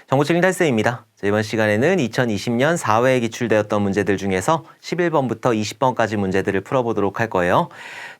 정보책임 탈쌤입니다. 이번 시간에는 2020년 4회에 기출되었던 문제들 중에서 11번부터 20번까지 문제들을 풀어보도록 할 거예요.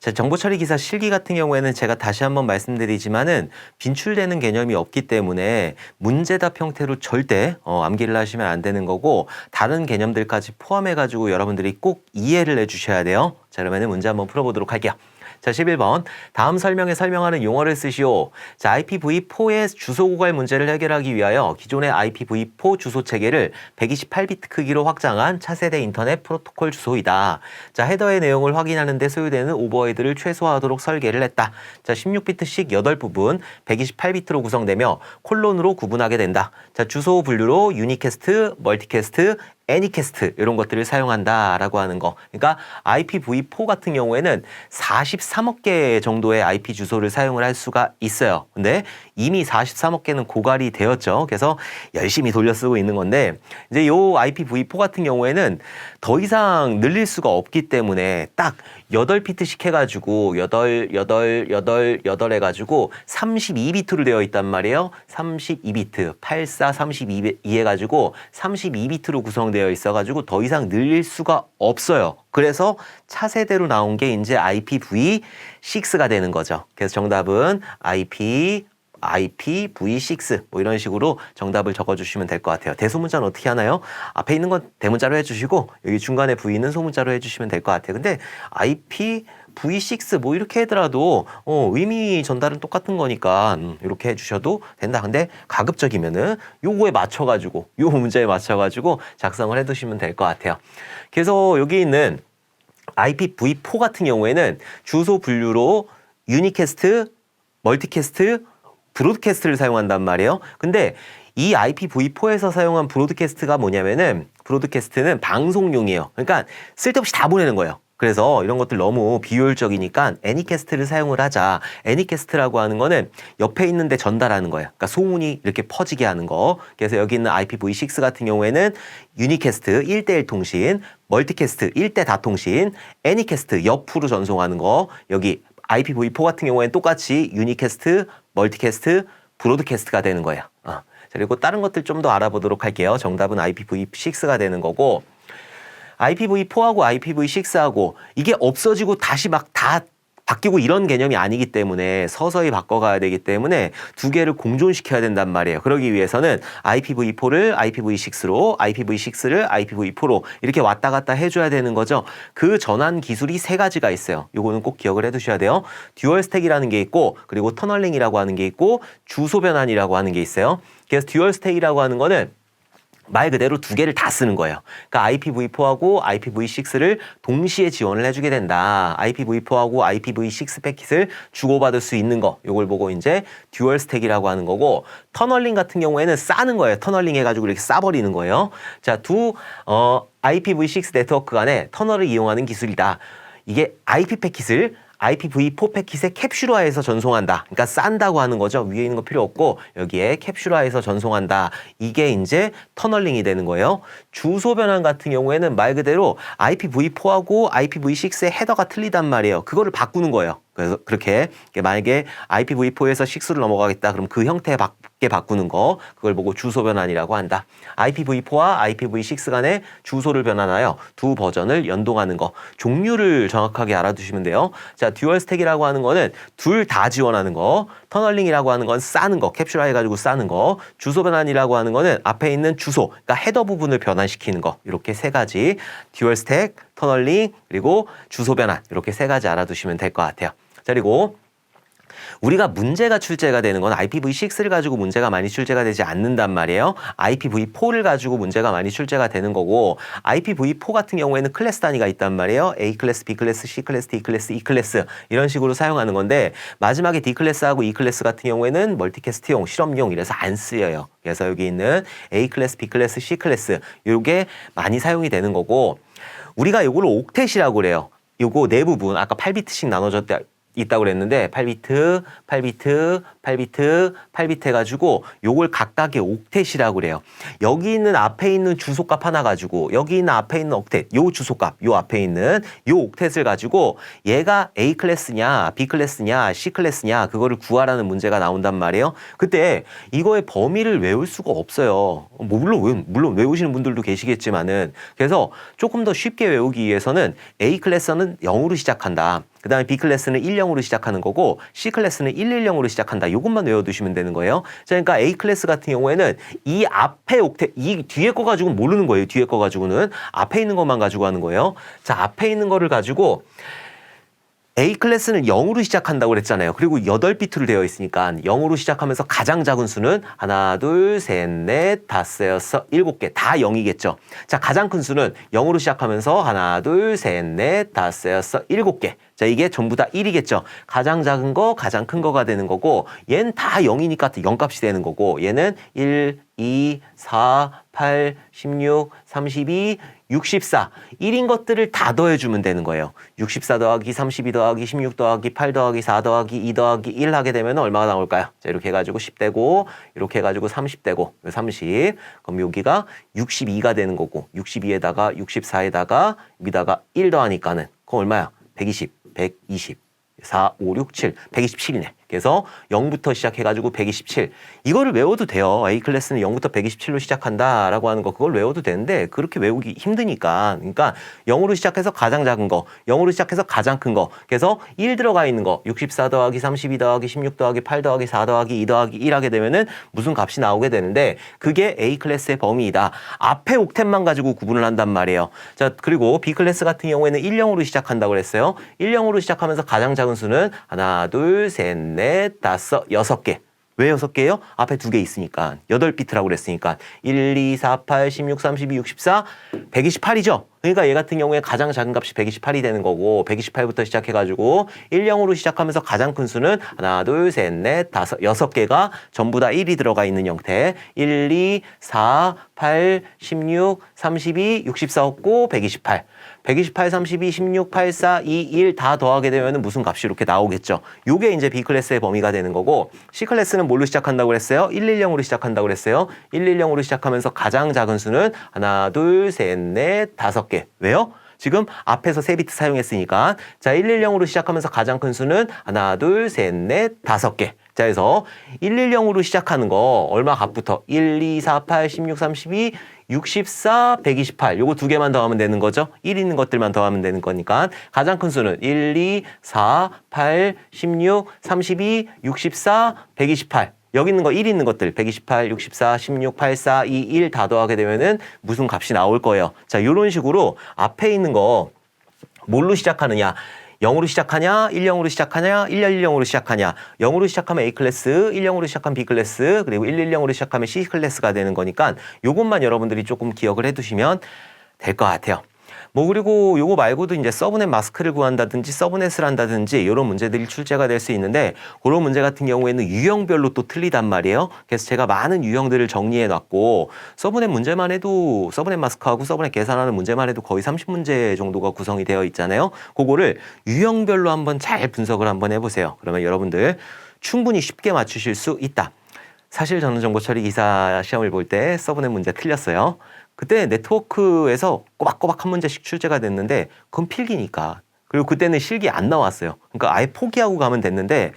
자, 정보처리 기사 실기 같은 경우에는 제가 다시 한번 말씀드리지만은 빈출되는 개념이 없기 때문에 문제답 형태로 절대 암기를 하시면 안 되는 거고 다른 개념들까지 포함해가지고 여러분들이 꼭 이해를 해주셔야 돼요. 자, 그러면은 문제 한번 풀어보도록 할게요. 자, 11번. 다음 설명에 설명하는 용어를 쓰시오. 자, IPv4의 주소 고갈 문제를 해결하기 위하여 기존의 IPv4 주소 체계를 128비트 크기로 확장한 차세대 인터넷 프로토콜 주소이다. 자, 헤더의 내용을 확인하는 데 소요되는 오버헤드를 최소화하도록 설계를 했다. 자, 16비트씩 8부분 128비트로 구성되며 콜론으로 구분하게 된다. 자, 주소 분류로 유니캐스트, 멀티캐스트, 애니캐스트 이런 것들을 사용한다라고 하는 거. 그러니까 IPv4 같은 경우에는 43억 개 정도의 IP 주소를 사용을 할 수가 있어요. 근데 이미 43억 개는 고갈이 되었죠. 그래서 열심히 돌려 쓰고 있는 건데 이제 요 IPv4 같은 경우에는 더 이상 늘릴 수가 없기 때문에 딱 8비트씩 해가지고 8 해가지고 32비트로 되어 있단 말이에요. 32비트 84, 32 해가지고 32비트로 구성되어 있어가지고 더 이상 늘릴 수가 없어요. 그래서 차세대로 나온 게 이제 IPv6가 되는 거죠. 그래서 정답은 IPv6 뭐 이런 식으로 정답을 적어주시면 될 것 같아요. 대소문자는 어떻게 하나요? 앞에 있는 건 대문자로 해주시고 여기 중간에 V는 소문자로 해주시면 될 것 같아요. 근데 IPv6 뭐 이렇게 하더라도 의미 전달은 똑같은 거니까 이렇게 해주셔도 된다. 근데 가급적이면은 요거에 맞춰가지고 요 문제에 맞춰가지고 작성을 해두시면 될 것 같아요. 그래서 여기 있는 IPv4 같은 경우에는 주소 분류로 유니캐스트, 멀티캐스트, 브로드캐스트를 사용한단 말이에요. 근데 이 IPv4에서 사용한 브로드캐스트가 뭐냐면은 브로드캐스트는 방송용이에요. 그러니까 쓸데없이 다 보내는 거예요. 그래서 이런 것들 너무 비효율적이니까 애니캐스트를 사용을 하자. 애니캐스트라고 하는 거는 옆에 있는데 전달하는 거예요. 그러니까 소문이 이렇게 퍼지게 하는 거. 그래서 여기 있는 IPv6 같은 경우에는 유니캐스트 1:1 통신, 멀티캐스트 1대 다 통신, 애니캐스트 옆으로 전송하는 거. 여기 IPv4 같은 경우에는 똑같이 유니캐스트, 멀티캐스트, 브로드캐스트가 되는 거예요. 그리고 다른 것들 좀 더 알아보도록 할게요. 정답은 IPv6가 되는 거고 IPv4하고 IPv6하고 이게 없어지고 다시 막 다 바뀌고 이런 개념이 아니기 때문에 서서히 바꿔가야 되기 때문에 두 개를 공존시켜야 된단 말이에요. 그러기 위해서는 IPv4를 IPv6로, IPv6를 IPv4로 이렇게 왔다 갔다 해줘야 되는 거죠. 그 전환 기술이 세 가지가 있어요. 요거는 꼭 기억을 해두셔야 돼요. 듀얼 스택이라는 게 있고 그리고 터널링이라고 하는 게 있고 주소 변환이라고 하는 게 있어요. 그래서 듀얼 스택이라고 하는 거는 말 그대로 두 개를 다 쓰는 거예요. 그러니까 IPv4하고 IPv6를 동시에 지원을 해주게 된다. IPv4하고 IPv6 패킷을 주고받을 수 있는 거. 요걸 보고 이제 듀얼 스택이라고 하는 거고 터널링 같은 경우에는 싸는 거예요. 터널링 해가지고 이렇게 싸버리는 거예요. 자, IPv6 네트워크 간에 터널을 이용하는 기술이다. 이게 IP 패킷을 IPv4 패킷에 캡슐화해서 전송한다. 그러니까 싼다고 하는 거죠. 위에 있는 거 필요 없고 여기에 캡슐화해서 전송한다. 이게 이제 터널링이 되는 거예요. 주소 변환 같은 경우에는 말 그대로 IPv4하고 IPv6의 헤더가 틀리단 말이에요. 그거를 바꾸는 거예요. 그래서 그렇게 만약에 IPv4에서 6로 넘어가겠다. 그럼 그 형태에 바꾸는 거 그걸 보고 주소 변환이라고 한다. IPv4와 IPv6 간의 주소를 변환하여 두 버전을 연동하는 거. 종류를 정확하게 알아두시면 돼요. 자, 듀얼 스택이라고 하는 거는 둘 다 지원하는 거. 터널링이라고 하는 건 싸는 거. 캡슐화 해가지고 싸는 거. 주소 변환이라고 하는 거는 앞에 있는 주소, 그러니까 헤더 부분을 변환시키는 거. 이렇게 세 가지. 듀얼 스택, 터널링, 그리고 주소 변환. 이렇게 세 가지 알아두시면 될 것 같아요. 자, 그리고 우리가 문제가 출제가 되는 건 IPv6를 가지고 문제가 많이 출제가 되지 않는단 말이에요. IPv4를 가지고 문제가 많이 출제가 되는 거고 IPv4 같은 경우에는 클래스 단위가 있단 말이에요. A 클래스, B 클래스, C 클래스, D 클래스, E 클래스 이런 식으로 사용하는 건데 마지막에 D 클래스하고 E 클래스 같은 경우에는 멀티캐스트용, 실험용 이래서 안 쓰여요. 그래서 여기 있는 A 클래스, B 클래스, C 클래스 요게 많이 사용이 되는 거고 우리가 요거를 옥텟이라고 그래요. 요거 네 부분 아까 8비트씩 나눠졌다 있다고 그랬는데 8비트, 8비트, 8비트, 8비트 해가지고 요걸 각각의 옥텟이라고 그래요. 여기 있는 앞에 있는 주소값 하나 가지고 여기 있는 앞에 있는 옥텟, 요 주소값, 요 앞에 있는 요 옥텟을 가지고 얘가 A 클래스냐, B 클래스냐, C 클래스냐 그거를 구하라는 문제가 나온단 말이에요. 그때 이거의 범위를 외울 수가 없어요. 물론 외우시는 분들도 계시겠지만은 그래서 조금 더 쉽게 외우기 위해서는 A 클래스는 0으로 시작한다. 그 다음에 B 클래스는 10으로 시작하는 거고 C 클래스는 110으로 시작한다. 이것만 외워두시면 되는 거예요. 자, 그러니까 A 클래스 같은 경우에는 이 앞에 옥텟, 이 뒤에 거 가지고는 모르는 거예요. 뒤에 거 가지고는 앞에 있는 것만 가지고 하는 거예요. 자, 앞에 있는 거를 가지고 A 클래스는 0으로 시작한다고 그랬잖아요. 그리고 8비트로 되어 있으니까 0으로 시작하면서 가장 작은 수는 하나, 둘, 셋, 넷, 다섯, 여섯, 7개 다 0이겠죠. 자, 가장 큰 수는 0으로 시작하면서 하나, 둘, 셋, 넷, 다섯, 여섯, 7개. 자, 이게 전부 다 1이겠죠. 가장 작은 거, 가장 큰 거가 되는 거고 얘는 다 0이니까 0값이 되는 거고 얘는 1, 2, 4, 8, 16, 32, 64. 1인 것들을 다 더해주면 되는 거예요. 64 더하기 32 더하기 16 더하기 8 더하기 4 더하기 2 더하기 1 하게 되면 얼마가 나올까요? 자, 이렇게 해가지고 10되고 이렇게 해가지고 30되고 30. 그럼 여기가 62가 되는 거고 62에다가 64에다가 여기다가 1 더하니까는 그거 얼마야? 120, 120. 4, 5, 6, 7, 127이네. 그래서 0부터 시작해가지고 127. 이거를 외워도 돼요. A 클래스는 0부터 127로 시작한다라고 하는 거 그걸 외워도 되는데 그렇게 외우기 힘드니까. 그러니까 0으로 시작해서 가장 작은 거, 0으로 시작해서 가장 큰 거. 그래서 1 들어가 있는 거, 64 더하기 32 더하기 16 더하기 8 더하기 4 더하기 2 더하기 1 하게 되면은 무슨 값이 나오게 되는데 그게 A 클래스의 범위이다. 앞에 옥텟만 가지고 구분을 한단 말이에요. 자, 그리고 B 클래스 같은 경우에는 10으로 시작한다고 그랬어요. 10으로 시작하면서 가장 작은 수는 하나, 둘, 셋, 넷, 다섯, 6개. 왜 6개예요? 앞에 2개 있으니까. 8비트라고 그랬으니까. 1, 2, 4, 8, 16, 32, 64, 128이죠? 그러니까 얘 같은 경우에 가장 작은 값이 128이 되는 거고 128부터 시작해가지고 10으로 시작하면서 가장 큰 수는 하나, 둘, 셋, 넷, 다섯, 6개가 전부 다 1이 들어가 있는 형태. 1, 2, 4, 8, 16, 32, 64 없고 128. 128, 32, 16, 84, 2, 1 다 더하게 되면 무슨 값이 이렇게 나오겠죠. 요게 이제 B 클래스의 범위가 되는 거고 C 클래스는 뭘로 시작한다고 그랬어요? 110으로 시작한다고 그랬어요. 110으로 시작하면서 가장 작은 수는 하나, 둘, 셋, 넷, 5개. 왜요? 지금 앞에서 3비트 사용했으니까. 자, 110으로 시작하면서 가장 큰 수는 하나, 둘, 셋, 넷, 5개. 자, 그래서 110으로 시작하는 거 얼마 값부터? 1, 2, 4, 8, 16, 32, 64, 128. 요거 2개만 더하면 되는 거죠. 1 있는 것들만 더하면 되는 거니까. 가장 큰 수는 1, 2, 4, 8, 16, 32, 64, 128. 여기 있는 거 1 있는 것들 128, 64, 16, 84, 2, 1 다 더하게 되면은 무슨 값이 나올 거예요. 자, 요런 식으로 앞에 있는 거 뭘로 시작하느냐? 0으로 시작하냐? 10으로 시작하냐? 110으로 시작하냐? 0으로 시작하면 A 클래스, 10으로 시작하면 B 클래스, 그리고 110으로 시작하면 C 클래스가 되는 거니까 요것만 여러분들이 조금 기억을 해두시면 될 것 같아요. 뭐 그리고 요거 말고도 이제 서브넷 마스크를 구한다든지 서브넷을 한다든지 이런 문제들이 출제가 될 수 있는데 그런 문제 같은 경우에는 유형별로 또 틀리단 말이에요. 그래서 제가 많은 유형들을 정리해 놨고 서브넷 문제만 해도 서브넷 마스크하고 서브넷 계산하는 문제만 해도 거의 30문제 정도가 구성이 되어 있잖아요. 그거를 유형별로 한번 잘 분석을 한번 해보세요. 그러면 여러분들 충분히 쉽게 맞추실 수 있다. 사실 저는 정보처리 기사 시험을 볼 때 서브넷 문제 틀렸어요. 그때 네트워크에서 꼬박꼬박 한 문제씩 출제가 됐는데 그건 필기니까. 그리고 그때는 실기 안 나왔어요. 그러니까 아예 포기하고 가면 됐는데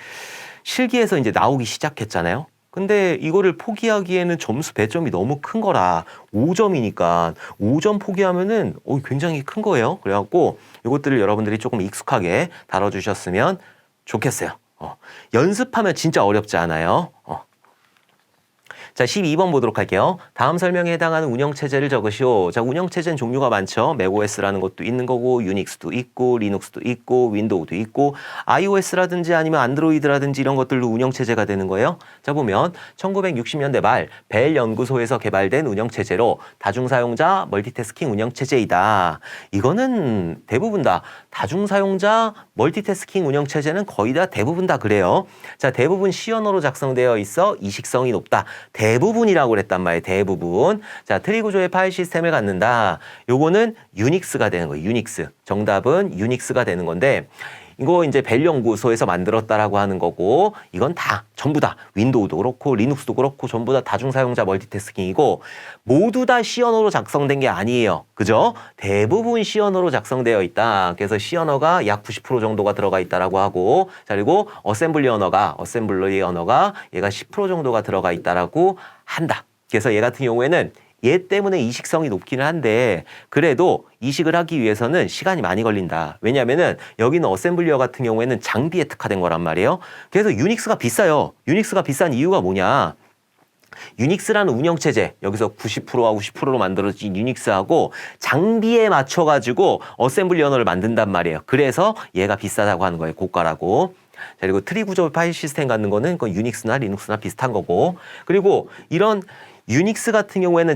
실기에서 이제 나오기 시작했잖아요. 근데 이거를 포기하기에는 점수 배점이 너무 큰 거라 5점이니까 5점 포기하면은 굉장히 큰 거예요. 그래갖고 이것들을 여러분들이 조금 익숙하게 다뤄주셨으면 좋겠어요. 연습하면 진짜 어렵지 않아요. 자, 12번 보도록 할게요. 다음 설명에 해당하는 운영체제를 적으시오. 자, 운영체제는 종류가 많죠. 맥OS라는 것도 있는 거고, 유닉스도 있고, 리눅스도 있고, 윈도우도 있고, iOS라든지 아니면 안드로이드라든지 이런 것들도 운영체제가 되는 거예요. 자, 보면 1960년대 말 벨 연구소에서 개발된 운영체제로 다중사용자 멀티태스킹 운영체제이다. 이거는 대부분 다 다중사용자 멀티태스킹 운영체제는 거의 다 대부분 다 그래요. 자, 대부분 C 언어로 작성되어 있어 이식성이 높다. 대부분이라고 그랬단 말이에요. 대부분. 자, 트리 구조의 파일 시스템을 갖는다. 요거는 유닉스가 되는 거예요. 유닉스. 정답은 유닉스가 되는 건데 이거 이제 벨 연구소에서 만들었다라고 하는 거고 이건 다 전부 다 윈도우도 그렇고 리눅스도 그렇고 전부 다 다중사용자 멀티태스킹이고 모두 다 C 언어로 작성된 게 아니에요. 그죠? 대부분 C 언어로 작성되어 있다. 그래서 C 언어가 약 90% 정도가 들어가 있다라고 하고 자 그리고 어셈블리 언어가 얘가 10% 정도가 들어가 있다라고 한다. 그래서 얘 같은 경우에는 얘 때문에 이식성이 높기는 한데 그래도 이식을 하기 위해서는 시간이 많이 걸린다. 왜냐하면은 여기는 어셈블리어 같은 경우에는 장비에 특화된 거란 말이에요. 그래서 유닉스가 비싸요. 유닉스가 비싼 이유가 뭐냐? 유닉스라는 운영체제 여기서 90%하고 10%로 만들어진 유닉스하고 장비에 맞춰가지고 어셈블리 언어를 만든단 말이에요. 그래서 얘가 비싸다고 하는 거예요. 고가라고. 자, 그리고 트리 구조 파일 시스템 갖는 거는 그건 유닉스나 리눅스나 비슷한 거고 그리고 이런 유닉스 같은 경우에는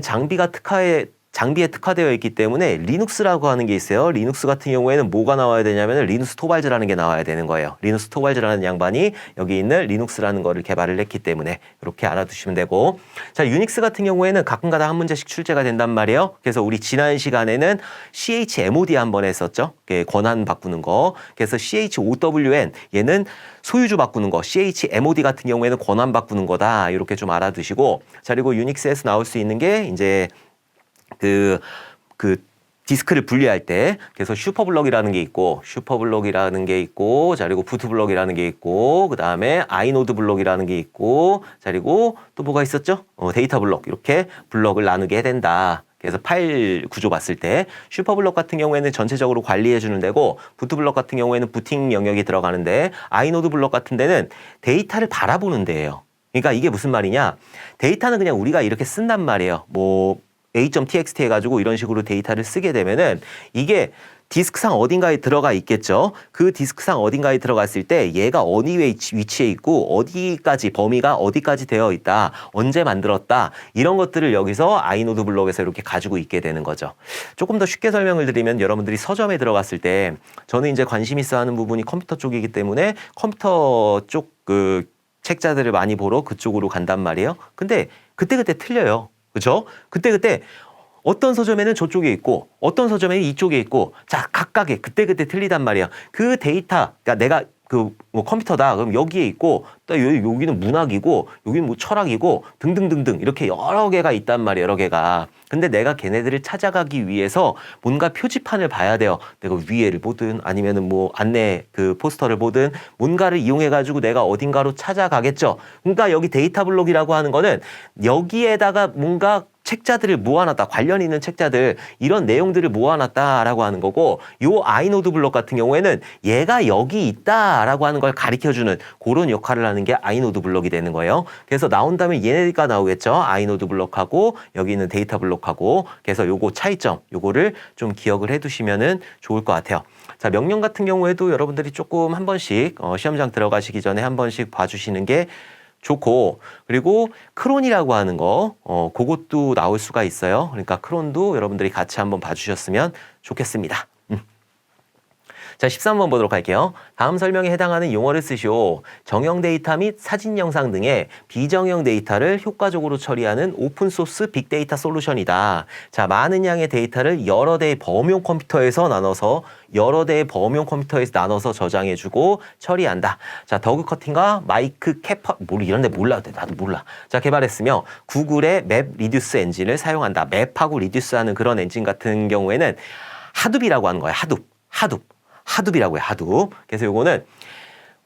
장비에 특화되어 있기 때문에 리눅스라고 하는 게 있어요. 리눅스 같은 경우에는 뭐가 나와야 되냐면 리누스 토발즈라는 게 나와야 되는 거예요. 리누스 토발즈라는 양반이 여기 있는 리눅스라는 거를 개발을 했기 때문에 이렇게 알아두시면 되고 자 유닉스 같은 경우에는 가끔가다 한 문제씩 출제가 된단 말이에요. 그래서 우리 지난 시간에는 CHMOD 한번 했었죠. 권한 바꾸는 거. 그래서 CHOWN 얘는 소유주 바꾸는 거. CHMOD 같은 경우에는 권한 바꾸는 거다. 이렇게 좀 알아두시고 자 그리고 유닉스에서 나올 수 있는 게 이제 그 디스크를 분리할 때 그래서 슈퍼블럭이라는 게 있고 자 그리고 부트블럭이라는 게 있고 그 다음에 아이노드 블럭이라는 게 있고 자 그리고 또 뭐가 있었죠? 데이터 블럭 이렇게 블럭을 나누게 된다. 그래서 파일 구조 봤을 때 슈퍼블럭 같은 경우에는 전체적으로 관리해 주는 데고 부트블럭 같은 경우에는 부팅 영역이 들어가는데 아이노드 블럭 같은 데는 데이터를 바라보는 데예요. 그러니까 이게 무슨 말이냐? 데이터는 그냥 우리가 이렇게 쓴단 말이에요. 뭐 a.txt 해가지고 이런 식으로 데이터를 쓰게 되면은 이게 디스크상 어딘가에 들어가 있겠죠. 그 디스크상 어딘가에 들어갔을 때 얘가 어디 위치에 있고 어디까지 범위가 어디까지 되어 있다. 언제 만들었다. 이런 것들을 여기서 아이노드 블록에서 이렇게 가지고 있게 되는 거죠. 조금 더 쉽게 설명을 드리면 여러분들이 서점에 들어갔을 때 저는 이제 관심 있어 하는 부분이 컴퓨터 쪽이기 때문에 컴퓨터 쪽 그 책자들을 많이 보러 그쪽으로 간단 말이에요. 근데 그때그때 틀려요. 그렇죠? 그때 어떤 서점에는 저쪽에 있고 어떤 서점에는 이쪽에 있고 자 각각의 그때 틀리단 말이야. 그 데이터 그러니까 내가 뭐 컴퓨터다 그럼 여기에 있고 또 여기는 문학이고 여기는 뭐 철학이고 등등등등 이렇게 여러 개가 있단 말이야. 여러 개가. 근데 내가 걔네들을 찾아가기 위해서 뭔가 표지판을 봐야 돼요. 내가 위에를 보든 아니면은 뭐 안내 그 포스터를 보든 뭔가를 이용해 가지고 내가 어딘가로 찾아가겠죠. 그러니까 여기 데이터 블록이라고 하는 거는 여기에다가 뭔가 책자들을 모아놨다. 관련 있는 책자들 이런 내용들을 모아놨다라고 하는 거고 요 아이노드 블록 같은 경우에는 얘가 여기 있다라고 하는 걸 가리켜주는 그런 역할을 하는 게 아이노드 블록이 되는 거예요. 그래서 나온 다음에 얘네가 나오겠죠. 아이노드 블록하고 여기 있는 데이터 블록하고 그래서 요거 차이점 요거를 좀 기억을 해두시면은 좋을 것 같아요. 자 명령 같은 경우에도 여러분들이 조금 한 번씩 시험장 들어가시기 전에 한 번씩 봐주시는 게 좋고 그리고 크론이라고 하는 거 그것도 나올 수가 있어요. 그러니까 크론도 여러분들이 같이 한번 봐주셨으면 좋겠습니다. 자 13번 보도록 할게요. 다음 설명에 해당하는 용어를 쓰시오. 정형 데이터 및 사진 영상 등의 비정형 데이터를 효과적으로 처리하는 오픈소스 빅데이터 솔루션이다. 자 많은 양의 데이터를 여러 대의 범용 컴퓨터에서 나눠서 저장해주고 처리한다. 자 더그 커팅과 마이크 캐퍼 이런 데 몰라. 나도 몰라. 자 개발했으며 구글의 맵 리듀스 엔진을 사용한다. 맵하고 리듀스하는 그런 엔진 같은 경우에는 하둡이라고 하는 거예요. 하둡이라고 해요. 하둡. 그래서 요거는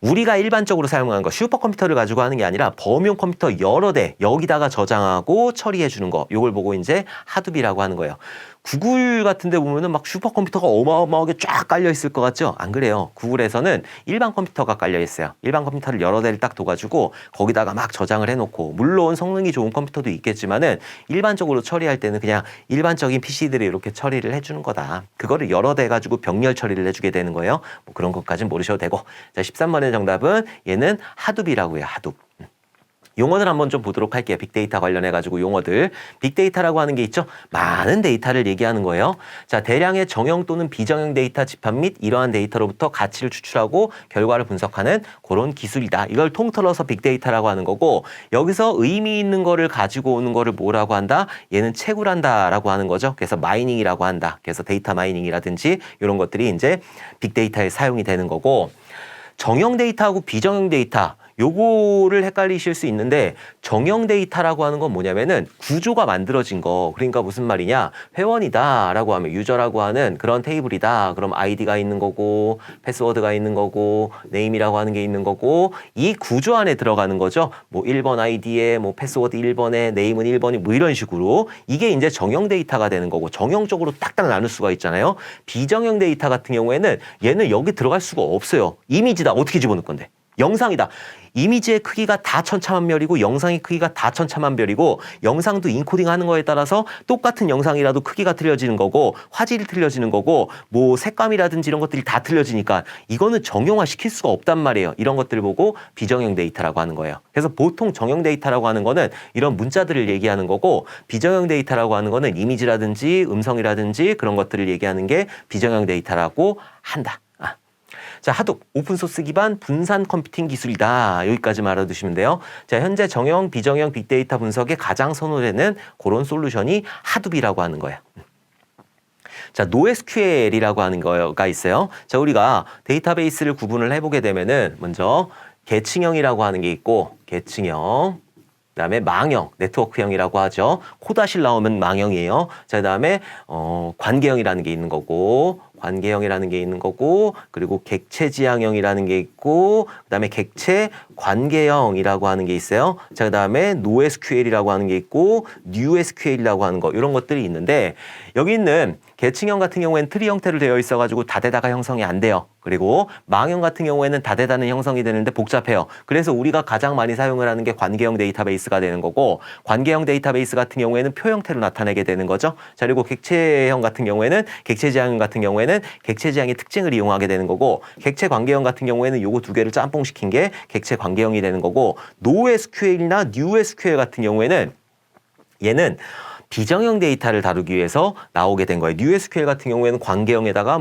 우리가 일반적으로 사용하는 거 슈퍼컴퓨터를 가지고 하는 게 아니라 범용 컴퓨터 여러 대 여기다가 저장하고 처리해 주는 거 요걸 보고 이제 하둡이라고 하는 거예요. 구글 같은 데 보면은 막 슈퍼컴퓨터가 어마어마하게 쫙 깔려 있을 것 같죠? 안 그래요. 구글에서는 일반 컴퓨터가 깔려 있어요. 일반 컴퓨터를 여러 대를 딱 둬가지고 거기다가 막 저장을 해놓고 물론 성능이 좋은 컴퓨터도 있겠지만은 일반적으로 처리할 때는 그냥 일반적인 PC들이 이렇게 처리를 해주는 거다. 그거를 여러 대 가지고 병렬 처리를 해주게 되는 거예요. 뭐 그런 것까지는 모르셔도 되고. 자 13번의 정답은 얘는 하둡이라고 해요. 하둡. 용어들 한번 좀 보도록 할게요. 빅데이터 관련해가지고 용어들. 빅데이터라고 하는 게 있죠. 많은 데이터를 얘기하는 거예요. 자, 대량의 정형 또는 비정형 데이터 집합 및 이러한 데이터로부터 가치를 추출하고 결과를 분석하는 그런 기술이다. 이걸 통틀어서 빅데이터라고 하는 거고, 여기서 의미 있는 거를 가지고 오는 거를 뭐라고 한다? 얘는 채굴한다라고 하는 거죠. 그래서 마이닝이라고 한다. 그래서 데이터 마이닝이라든지 이런 것들이 이제 빅데이터에 사용이 되는 거고, 정형 데이터하고 비정형 데이터, 요거를 헷갈리실 수 있는데, 정형 데이터라고 하는 건 뭐냐면은 구조가 만들어진 거. 그러니까 무슨 말이냐? 회원이다 라고 하면, 유저라고 하는 그런 테이블이다. 그럼 아이디가 있는 거고, 패스워드가 있는 거고, 네임이라고 하는 게 있는 거고, 이 구조 안에 들어가는 거죠. 뭐 1번 아이디에 뭐 패스워드 1번에 네임은 1번이 뭐 이런 식으로. 이게 이제 정형 데이터가 되는 거고, 정형적으로 딱딱 나눌 수가 있잖아요. 비정형 데이터 같은 경우에는 얘는 여기 들어갈 수가 없어요. 이미지다. 어떻게 집어넣을 건데? 영상이다. 이미지의 크기가 다 천차만별이고 영상의 크기가 다 천차만별이고, 영상도 인코딩하는 거에 따라서 똑같은 영상이라도 크기가 틀려지는 거고, 화질이 틀려지는 거고, 뭐 색감이라든지 이런 것들이 다 틀려지니까 이거는 정형화 시킬 수가 없단 말이에요. 이런 것들을 보고 비정형 데이터라고 하는 거예요. 그래서 보통 정형 데이터라고 하는 거는 이런 문자들을 얘기하는 거고, 비정형 데이터라고 하는 거는 이미지라든지 음성이라든지 그런 것들을 얘기하는 게 비정형 데이터라고 한다. 자, 하둡, 오픈소스 기반 분산 컴퓨팅 기술이다. 여기까지만 알아두시면 돼요. 자, 현재 정형, 비정형 빅데이터 분석에 가장 선호되는 그런 솔루션이 하둡이라고 하는 거예요. 자, NoSQL이라고 하는 거가 있어요. 자, 우리가 데이터베이스를 구분을 해보게 되면은 먼저 계층형이라고 하는 게 있고, 계층형. 그다음에 망형, 네트워크형이라고 하죠. 코다실 나오면 망형이에요. 자, 그다음에 관계형이라는 게 있는 거고, 관계형이라는 게 있는 거고, 그리고 객체 지향형이라는 게 있고, 그다음에 객체 관계형이라고 하는 게 있어요. 자, 그다음에 NoSQL이라고 하는 게 있고, NewSQL이라고 하는 거, 이런 것들이 있는데, 여기 있는 계층형 같은 경우에는 트리 형태로 되어 있어가지고 다대다가 형성이 안 돼요. 그리고 망형 같은 경우에는 다대다는 형성이 되는데 복잡해요. 그래서 우리가 가장 많이 사용을 하는 게 관계형 데이터베이스가 되는 거고, 관계형 데이터베이스 같은 경우에는 표 형태로 나타내게 되는 거죠. 자, 그리고 객체형 같은 경우에는, 객체 지향형 같은 경우에는 객체 지향의 특징을 이용하게 되는 거고, 객체 관계형 같은 경우에는 요거 두 개를 짬뽕시킨 게 객체 관계형이 되는 거고, NoSQL이나 NewSQL 같은 경우에는 얘는 비정형 데이터를 다루기 위해서 나오게 된 거예요. NewSQL 같은 경우에는 관계형에다가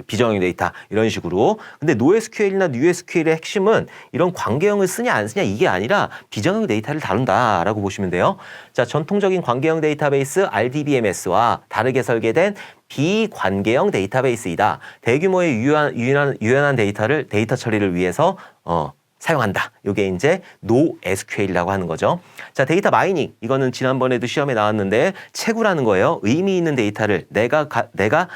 비정형 데이터 이런 식으로. 근데 NoSQL이나 NewSQL의 핵심은 이런 관계형을 쓰냐 안 쓰냐 이게 아니라 비정형 데이터를 다룬다라고 보시면 돼요. 자, 전통적인 관계형 데이터베이스 RDBMS와 다르게 설계된 비관계형 데이터베이스이다. 대규모의 유연한 데이터 처리를 위해서 사용한다. 이게 이제 NoSQL이라고 하는 거죠. 자, 데이터 마이닝. 이거는 지난번에도 시험에 나왔는데 채굴하는 거예요. 의미 있는 데이터를 내가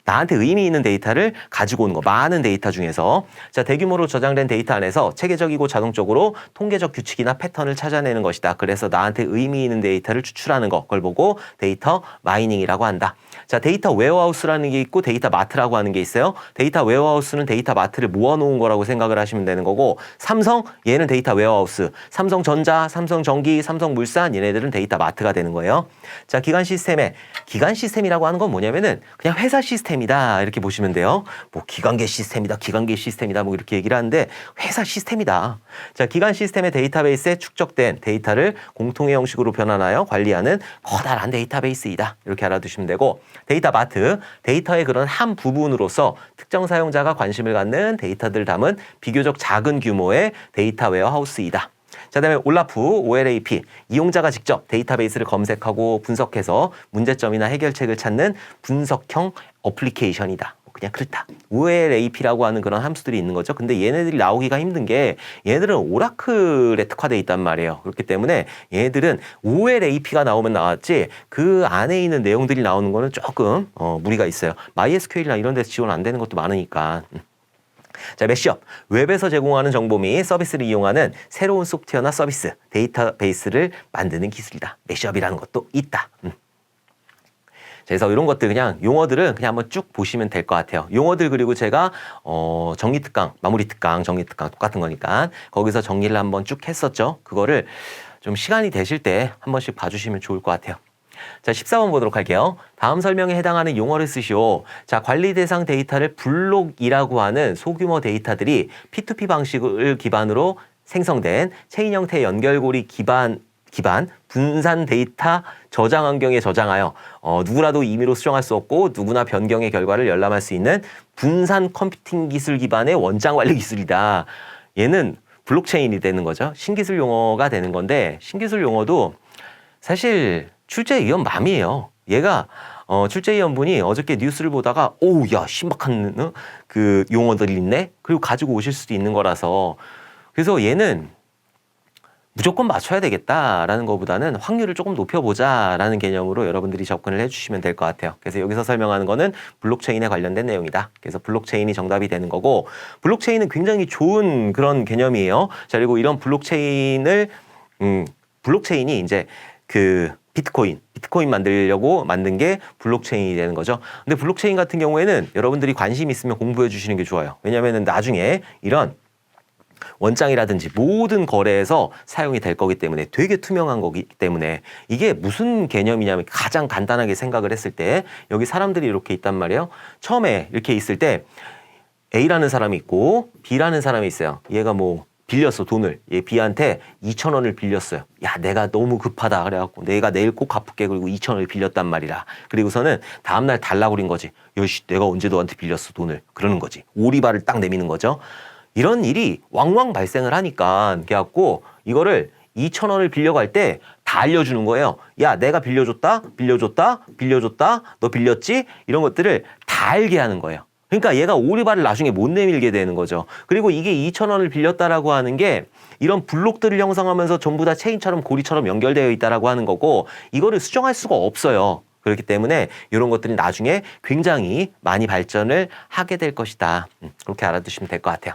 나한테 의미 있는 데이터를 가지고 오는 거. 많은 데이터 중에서. 자, 대규모로 저장된 데이터 안에서 체계적이고 자동적으로 통계적 규칙이나 패턴을 찾아내는 것이다. 그래서 나한테 의미 있는 데이터를 추출하는 거. 그걸 보고 데이터 마이닝이라고 한다. 자, 데이터 웨어하우스라는 게 있고 데이터 마트라고 하는 게 있어요. 데이터 웨어하우스는 데이터 마트를 모아놓은 거라고 생각을 하시면 되는 거고, 삼성, 얘는 데이터 웨어하우스. 삼성전자, 삼성전기, 삼성물산, 얘네들은 데이터 마트가 되는 거예요. 자, 기간 시스템이라고 하는 건 뭐냐면은 그냥 회사 시스템이다. 이렇게 보시면 돼요. 뭐 기관계 시스템이다. 뭐 이렇게 얘기를 하는데 회사 시스템이다. 자, 기간 시스템의 데이터베이스에 축적된 데이터를 공통의 형식으로 변환하여 관리하는 커다란 데이터베이스이다. 이렇게 알아두시면 되고, 데이터 마트, 데이터의 그런 한 부분으로서 특정 사용자가 관심을 갖는 데이터들을 담은 비교적 작은 규모의 데이터 웨어하우스이다. 자, 그다음에 올라프, OLAP, 이용자가 직접 데이터베이스를 검색하고 분석해서 문제점이나 해결책을 찾는 분석형 어플리케이션이다. 그냥 그렇다. OLAP라고 하는 그런 함수들이 있는 거죠. 근데 얘네들이 나오기가 힘든 게 얘네들은 오라클에 특화되어 있단 말이에요. 그렇기 때문에 얘네들은 OLAP가 나오면 나왔지 그 안에 있는 내용들이 나오는 거는 조금 무리가 있어요. MySQL이나 이런 데서 지원 안 되는 것도 많으니까. 자, 매시업. 웹에서 제공하는 정보 및 서비스를 이용하는 새로운 소프트웨어나 서비스, 데이터베이스를 만드는 기술이다. 매시업이라는 것도 있다. 그래서 이런 것들 그냥 용어들은 그냥 한번 쭉 보시면 될 것 같아요. 용어들 그리고 제가 정리특강, 마무리특강, 정리특강 똑같은 거니까 거기서 정리를 한번 쭉 했었죠. 그거를 좀 시간이 되실 때 한 번씩 봐주시면 좋을 것 같아요. 자, 14번 보도록 할게요. 다음 설명에 해당하는 용어를 쓰시오. 자, 관리 대상 데이터를 블록이라고 하는 소규모 데이터들이 P2P 방식을 기반으로 생성된 체인 형태의 연결고리 기반 분산 데이터 저장 환경에 저장하여 누구라도 임의로 수정할 수 없고 누구나 변경의 결과를 열람할 수 있는 분산 컴퓨팅 기술 기반의 원장 관리 기술이다. 얘는 블록체인이 되는 거죠. 신기술 용어가 되는 건데 신기술 용어도 사실 출제위원 맘이에요. 얘가 출제위원분이 어저께 뉴스를 보다가 오우 야 신박한 그 용어들이 있네. 그리고 가지고 오실 수도 있는 거라서 그래서 얘는 무조건 맞춰야 되겠다라는 것보다는 확률을 조금 높여보자라는 개념으로 여러분들이 접근을 해주시면 될 것 같아요. 그래서 여기서 설명하는 거는 블록체인에 관련된 내용이다. 그래서 블록체인이 정답이 되는 거고 블록체인은 굉장히 좋은 그런 개념이에요. 자, 그리고 이런 블록체인이 이제 그 비트코인 만들려고 만든 게 블록체인이 되는 거죠. 근데 블록체인 같은 경우에는 여러분들이 관심 있으면 공부해 주시는 게 좋아요. 왜냐하면 나중에 이런 원장이라든지 모든 거래에서 사용이 될 거기 때문에 되게 투명한 거기 때문에 이게 무슨 개념이냐면 가장 간단하게 생각을 했을 때 여기 사람들이 이렇게 있단 말이에요. 처음에 이렇게 있을 때 A라는 사람이 있고 B라는 사람이 있어요. 얘가 뭐 빌렸어 돈을. 얘 B한테 2,000원을 빌렸어요. 야 내가 너무 급하다 그래갖고 내가 내일 꼭 갚을게 그리고 2,000원을 빌렸단 말이라. 그리고서는 다음날 달라고 그린 거지. 여씨 내가 언제 너한테 빌렸어 돈을. 그러는 거지. 오리발을 딱 내미는 거죠. 이런 일이 왕왕 발생을 하니까 그래갖고 이거를 2,000원을 빌려고 할 때 다 알려주는 거예요. 야 내가 빌려줬다 너 빌렸지? 이런 것들을 다 알게 하는 거예요. 그러니까 얘가 오리발을 나중에 못 내밀게 되는 거죠. 그리고 이게 2,000원을 빌렸다라고 하는 게 이런 블록들을 형성하면서 전부 다 체인처럼 고리처럼 연결되어 있다라고 하는 거고 이거를 수정할 수가 없어요. 그렇기 때문에 이런 것들이 나중에 굉장히 많이 발전을 하게 될 것이다. 그렇게 알아두시면 될 것 같아요.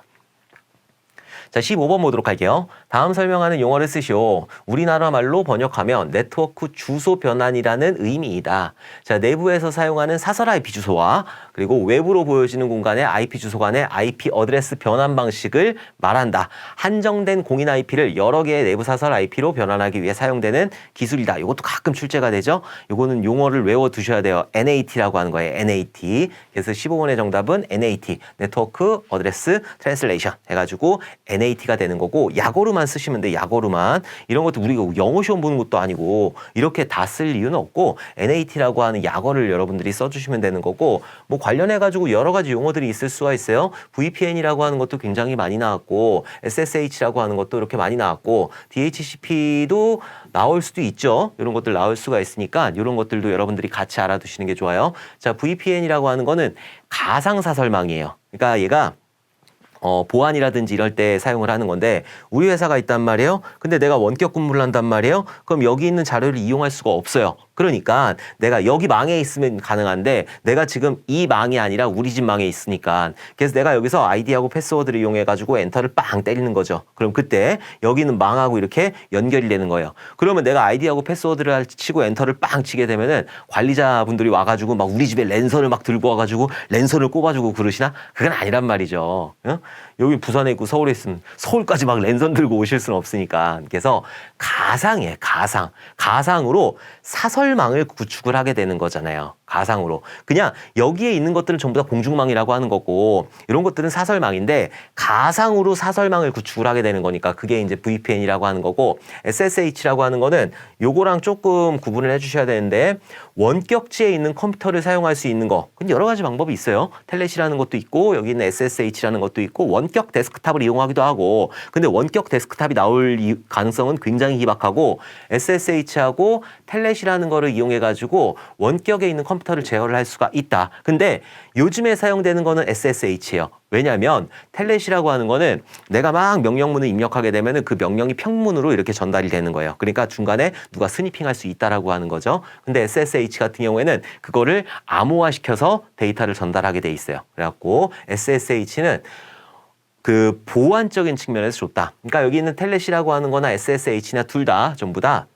자, 15번 보도록 할게요. 다음 설명하는 용어를 쓰시오. 우리나라 말로 번역하면 네트워크 주소 변환이라는 의미이다. 자, 내부에서 사용하는 사설 IP 주소와 그리고 외부로 보여지는 공간의 IP 주소 간의 IP 어드레스 변환 방식을 말한다. 한정된 공인 IP를 여러 개의 내부 사설 IP로 변환하기 위해 사용되는 기술이다. 이것도 가끔 출제가 되죠. 이거는 용어를 외워두셔야 돼요. NAT라고 하는 거예요. NAT. 그래서 15번의 정답은 NAT. 네트워크 어드레스 트랜슬레이션 해가지고 NAT가 되는 거고 약어로만 쓰시면 돼. 약어로만. 이런 것도 우리가 영어 시험 보는 것도 아니고 이렇게 다 쓸 이유는 없고 NAT라고 하는 약어를 여러분들이 써주시면 되는 거고 뭐 관련해가지고 여러 가지 용어들이 있을 수가 있어요. VPN이라고 하는 것도 굉장히 많이 나왔고 SSH라고 하는 것도 이렇게 많이 나왔고 DHCP도 나올 수도 있죠. 이런 것들 나올 수가 있으니까 이런 것들도 여러분들이 같이 알아두시는 게 좋아요. 자, VPN이라고 하는 거는 가상사설망이에요. 그러니까 얘가 보안이라든지 이럴 때 사용을 하는 건데 우리 회사가 있단 말이에요. 근데 내가 원격 근무를 한단 말이에요. 그럼 여기 있는 자료를 이용할 수가 없어요. 그러니까 내가 여기 망에 있으면 가능한데 내가 지금 이 망이 아니라 우리 집 망에 있으니까 그래서 내가 여기서 아이디하고 패스워드를 이용해 가지고 엔터를 빵 때리는 거죠. 그럼 그때 여기는 망하고 이렇게 연결이 되는 거예요. 그러면 내가 아이디하고 패스워드를 치고 엔터를 빵 치게 되면은 관리자분들이 와가지고 막 우리 집에 랜선을 막 들고 와가지고 랜선을 꼽아주고 그러시나? 그건 아니란 말이죠. 응? 여기 부산에 있고 서울에 있으면 서울까지 막 랜선 들고 오실 수는 없으니까. 그래서 가상이에요. 가상으로 사설망을 구축을 하게 되는 거잖아요. 가상으로. 그냥 여기에 있는 것들은 전부 다 공중망이라고 하는 거고 이런 것들은 사설망인데 가상으로 사설망을 구축을 하게 되는 거니까 그게 이제 VPN이라고 하는 거고 SSH라고 하는 거는 요거랑 조금 구분을 해주셔야 되는데 원격지에 있는 컴퓨터를 사용할 수 있는 거. 근데 여러 가지 방법이 있어요. 텔넷이라는 것도 있고 여기 있는 SSH라는 것도 있고 원격 데스크탑을 이용하기도 하고 근데 원격 데스크탑이 나올 가능성은 굉장히 희박하고 SSH하고 텔넷이라는 거를 이용해 가지고 원격에 있는 컴퓨터를 제어를 할 수가 있다. 근데 요즘에 사용되는 거는 SSH예요. 왜냐하면 텔넷이라고 하는 거는 내가 막 명령문을 입력하게 되면은 그 명령이 평문으로 이렇게 전달이 되는 거예요. 그러니까 중간에 누가 스니핑할 수 있다라고 하는 거죠. 근데 SSH 같은 경우에는 그거를 암호화시켜서 데이터를 전달하게 돼 있어요. 그래갖고 SSH는 그 보안적인 측면에서 좋다. 그러니까 여기 있는 텔넷이라고 하는 거나 SSH나 둘 다 전부 다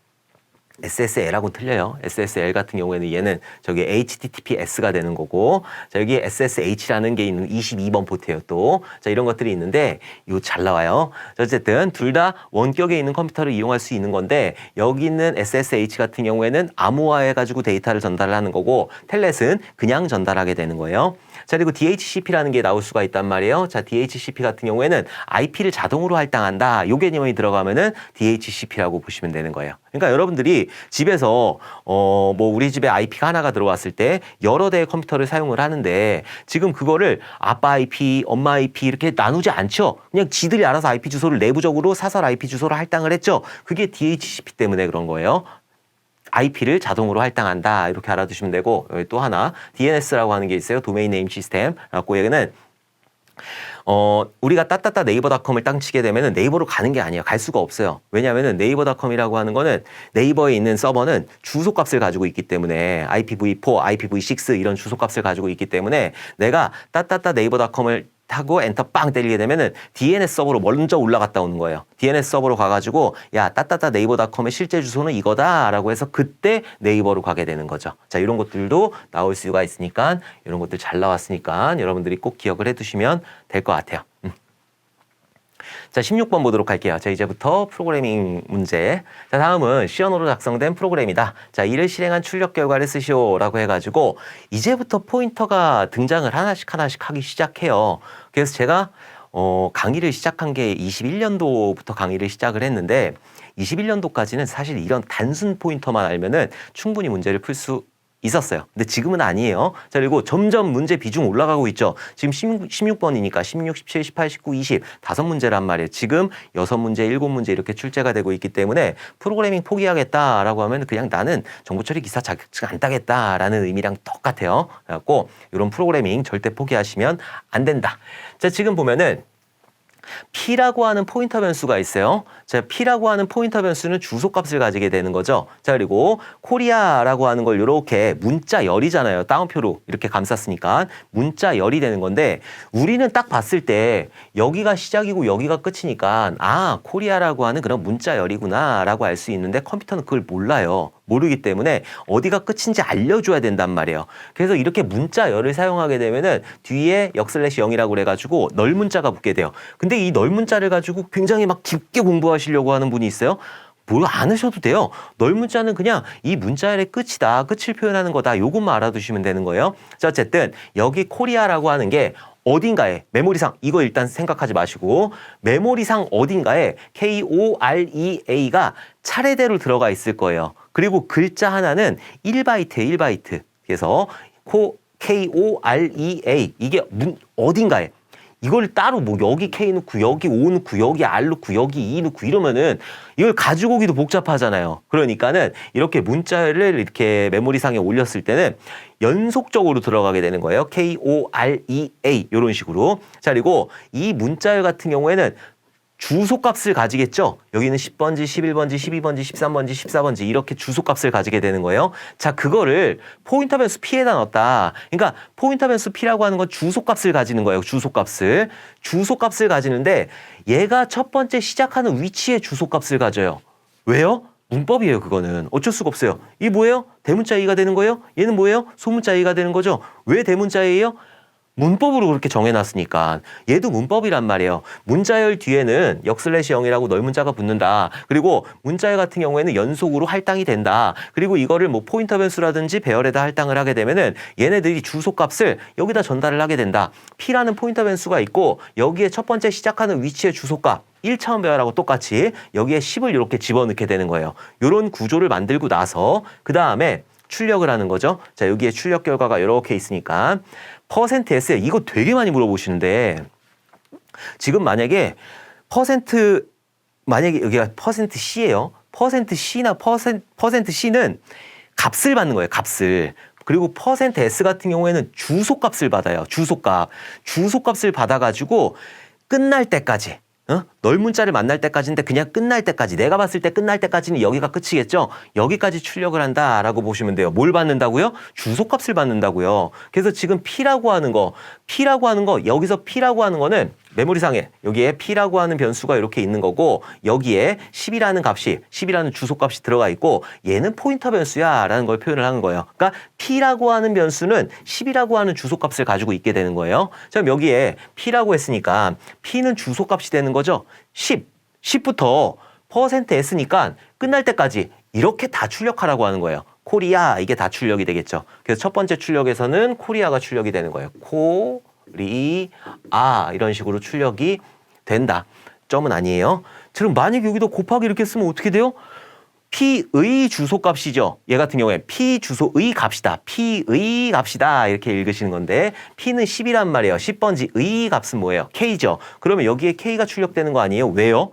SSL하고는 틀려요. SSL 같은 경우에는 얘는 저기 HTTPS가 되는 거고, 자, 여기 SSH라는 게 있는 22번 포트예요, 또. 자, 이런 것들이 있는데, 이거 잘 나와요. 자, 어쨌든, 둘 다 원격에 있는 컴퓨터를 이용할 수 있는 건데, 여기 있는 SSH 같은 경우에는 암호화해가지고 데이터를 전달을 하는 거고, 텔넷은 그냥 전달하게 되는 거예요. 자, 그리고 DHCP라는 게 나올 수가 있단 말이에요. 자, DHCP 같은 경우에는 IP를 자동으로 할당한다. 요 개념이 들어가면은 DHCP라고 보시면 되는 거예요. 그러니까 여러분들이 집에서 뭐 우리 집에 IP가 하나가 들어왔을 때 여러 대의 컴퓨터를 사용을 하는데 지금 그거를 아빠 IP, 엄마 IP 이렇게 나누지 않죠. 그냥 지들이 알아서 IP 주소를 내부적으로 사설 IP 주소로 할당을 했죠. 그게 DHCP 때문에 그런 거예요. IP를 자동으로 할당한다. 이렇게 알아두시면 되고, 여기 또 하나 DNS라고 하는 게 있어요. 도메인 네임 시스템. 그래갖고 얘는 우리가 따따따 네이버닷컴을 땅 치게 되면은 네이버로 가는 게 아니에요. 갈 수가 없어요. 왜냐하면은 네이버닷컴이라고 하는 거는 네이버에 있는 서버는 주소값을 가지고 있기 때문에 IPv4, IPv6 이런 주소값을 가지고 있기 때문에 내가 따따따 네이버닷컴을 타고 엔터 빵 때리게 되면은 DNS 서버로 먼저 올라갔다 오는 거예요. DNS 서버로 가가지고 야 따따따 네이버닷컴의 실제 주소는 이거다라고 해서 그때 네이버로 가게 되는 거죠. 자, 이런 것들도 나올 수가 있으니까 이런 것들 잘 나왔으니까 여러분들이 꼭 기억을 해두시면 될 것 같아요. 자, 16번 보도록 할게요. 자, 이제부터 프로그래밍 문제. 자, 다음은 시언어로 작성된 프로그램이다. 자, 이를 실행한 출력 결과를 쓰시오라고 해가지고 이제부터 포인터가 등장을 하나씩 하기 시작해요. 그래서 제가 강의를 시작한 게 21년도부터 강의를 시작을 했는데 21년도까지는 사실 이런 단순 포인터만 알면은 충분히 문제를 풀 수 있었어요. 근데 지금은 아니에요. 자, 그리고 점점 문제 비중 올라가고 있죠. 지금 16번이니까 16, 17, 18, 19, 20 5문제란 말이에요. 지금 6문제, 7문제 이렇게 출제가 되고 있기 때문에 프로그래밍 포기하겠다라고 하면 그냥 나는 정보처리 기사 자격증 안 따겠다라는 의미랑 똑같아요. 그래갖고 이런 프로그래밍 절대 포기하시면 안 된다. 자, 지금 보면은 P라고 하는 포인터 변수가 있어요. 자, P라고 하는 포인터 변수는 주소값을 가지게 되는 거죠. 자, 그리고 코리아라고 하는 걸 이렇게 문자열이잖아요. 따옴표로 이렇게 감쌌으니까 문자열이 되는 건데 우리는 딱 봤을 때 여기가 시작이고 여기가 끝이니까 아, 코리아라고 하는 그런 문자열이구나 라고 알 수 있는데 컴퓨터는 그걸 몰라요. 모르기 때문에 어디가 끝인지 알려줘야 된단 말이에요. 그래서 이렇게 문자열을 사용하게 되면은 뒤에 역슬래시 0이라고 그래가지고 널문자가 붙게 돼요. 근데 이 널문자를 가지고 굉장히 막 깊게 공부하시려고 하는 분이 있어요. 뭘 안 하셔도 돼요. 널문자는 그냥 이 문자열의 끝이다. 끝을 표현하는 거다. 요것만 알아두시면 되는 거예요. 자, 어쨌든 여기 코리아라고 하는 게 어딘가에 메모리상 이거 일단 생각하지 마시고 메모리상 어딘가에 KOREA가 차례대로 들어가 있을 거예요. 그리고 글자 하나는 1바이트예요. 1바이트. 그래서 KOREA 이게 어딘가에 이걸 따로 뭐 여기 K 넣고 여기 O 넣고 여기 R 넣고 여기 E 넣고 이러면은 이걸 가지고 오기도 복잡하잖아요. 그러니까는 이렇게 문자를 이렇게 메모리상에 올렸을 때는 연속적으로 들어가게 되는 거예요. KOREA 이런 식으로. 자, 그리고 이 문자열 같은 경우에는 주소값을 가지겠죠. 여기는 10번지, 11번지, 12번지, 13번지, 14번지 이렇게 주소값을 가지게 되는 거예요. 자, 그거를 포인터 변수 P에다 넣었다. 그러니까 포인터 변수 P라고 하는 건 주소값을 가지는 거예요. 주소값을. 주소값을 가지는데 얘가 첫 번째 시작하는 위치에 주소값을 가져요. 왜요? 문법이에요. 그거는. 어쩔 수가 없어요. 이게 뭐예요? 대문자 E가 되는 거예요? 얘는 뭐예요? 소문자 E가 되는 거죠. 왜 대문자 E예요? 문법으로 그렇게 정해놨으니까 얘도 문법이란 말이에요. 문자열 뒤에는 역슬래시 0이라고 널문자가 붙는다. 그리고 문자열 같은 경우에는 연속으로 할당이 된다. 그리고 이거를 뭐 포인터 변수라든지 배열에다 할당을 하게 되면은 얘네들이 주소값을 여기다 전달을 하게 된다. P라는 포인터 변수가 있고 여기에 첫 번째 시작하는 위치의 주소값 1차원 배열하고 똑같이 여기에 10을 이렇게 집어넣게 되는 거예요. 이런 구조를 만들고 나서 그 다음에 출력을 하는 거죠. 자, 여기에 출력 결과가 이렇게 있으니까 %S 이거 되게 많이 물어보시는데 지금 만약에 만약에 여기가 %C예요. %C나 %C는 값을 받는 거예요. 값을. 그리고 %S 같은 경우에는 주소값을 받아요. 주소값을 받아가지고 끝날 때까지 널문자를 만날 때까지인데 그냥 끝날 때까지 내가 봤을 때 끝날 때까지는 여기가 끝이겠죠. 여기까지 출력을 한다라고 보시면 돼요. 뭘 받는다고요? 주소값을 받는다고요. 그래서 지금 P라고 하는 거 여기서 P라고 하는 거는 메모리상에 여기에 P라고 하는 변수가 이렇게 있는 거고 여기에 10이라는 주소값이 들어가 있고 얘는 포인터 변수야 라는 걸 표현을 하는 거예요. 그러니까 P라고 하는 변수는 10이라고 하는 주소값을 가지고 있게 되는 거예요. 자, 그럼 여기에 P라고 했으니까 P는 주소값이 되는 거죠. 10부터 %S니까 끝날 때까지 이렇게 다 출력하라고 하는 거예요. 코리아 이게 다 출력이 되겠죠. 그래서 첫 번째 출력에서는 코리아가 출력이 되는 거예요. 코리아 이런 식으로 출력이 된다. 점은 아니에요. 그럼 만약에 여기도 곱하기 이렇게 쓰면 어떻게 돼요? P의 주소값이죠. 얘 같은 경우에 P 주소의 값이다. P의 값이다. 이렇게 읽으시는 건데 P는 10이란 말이에요. 10번지 의 값은 뭐예요? K죠. 그러면 여기에 K가 출력되는 거 아니에요? 왜요?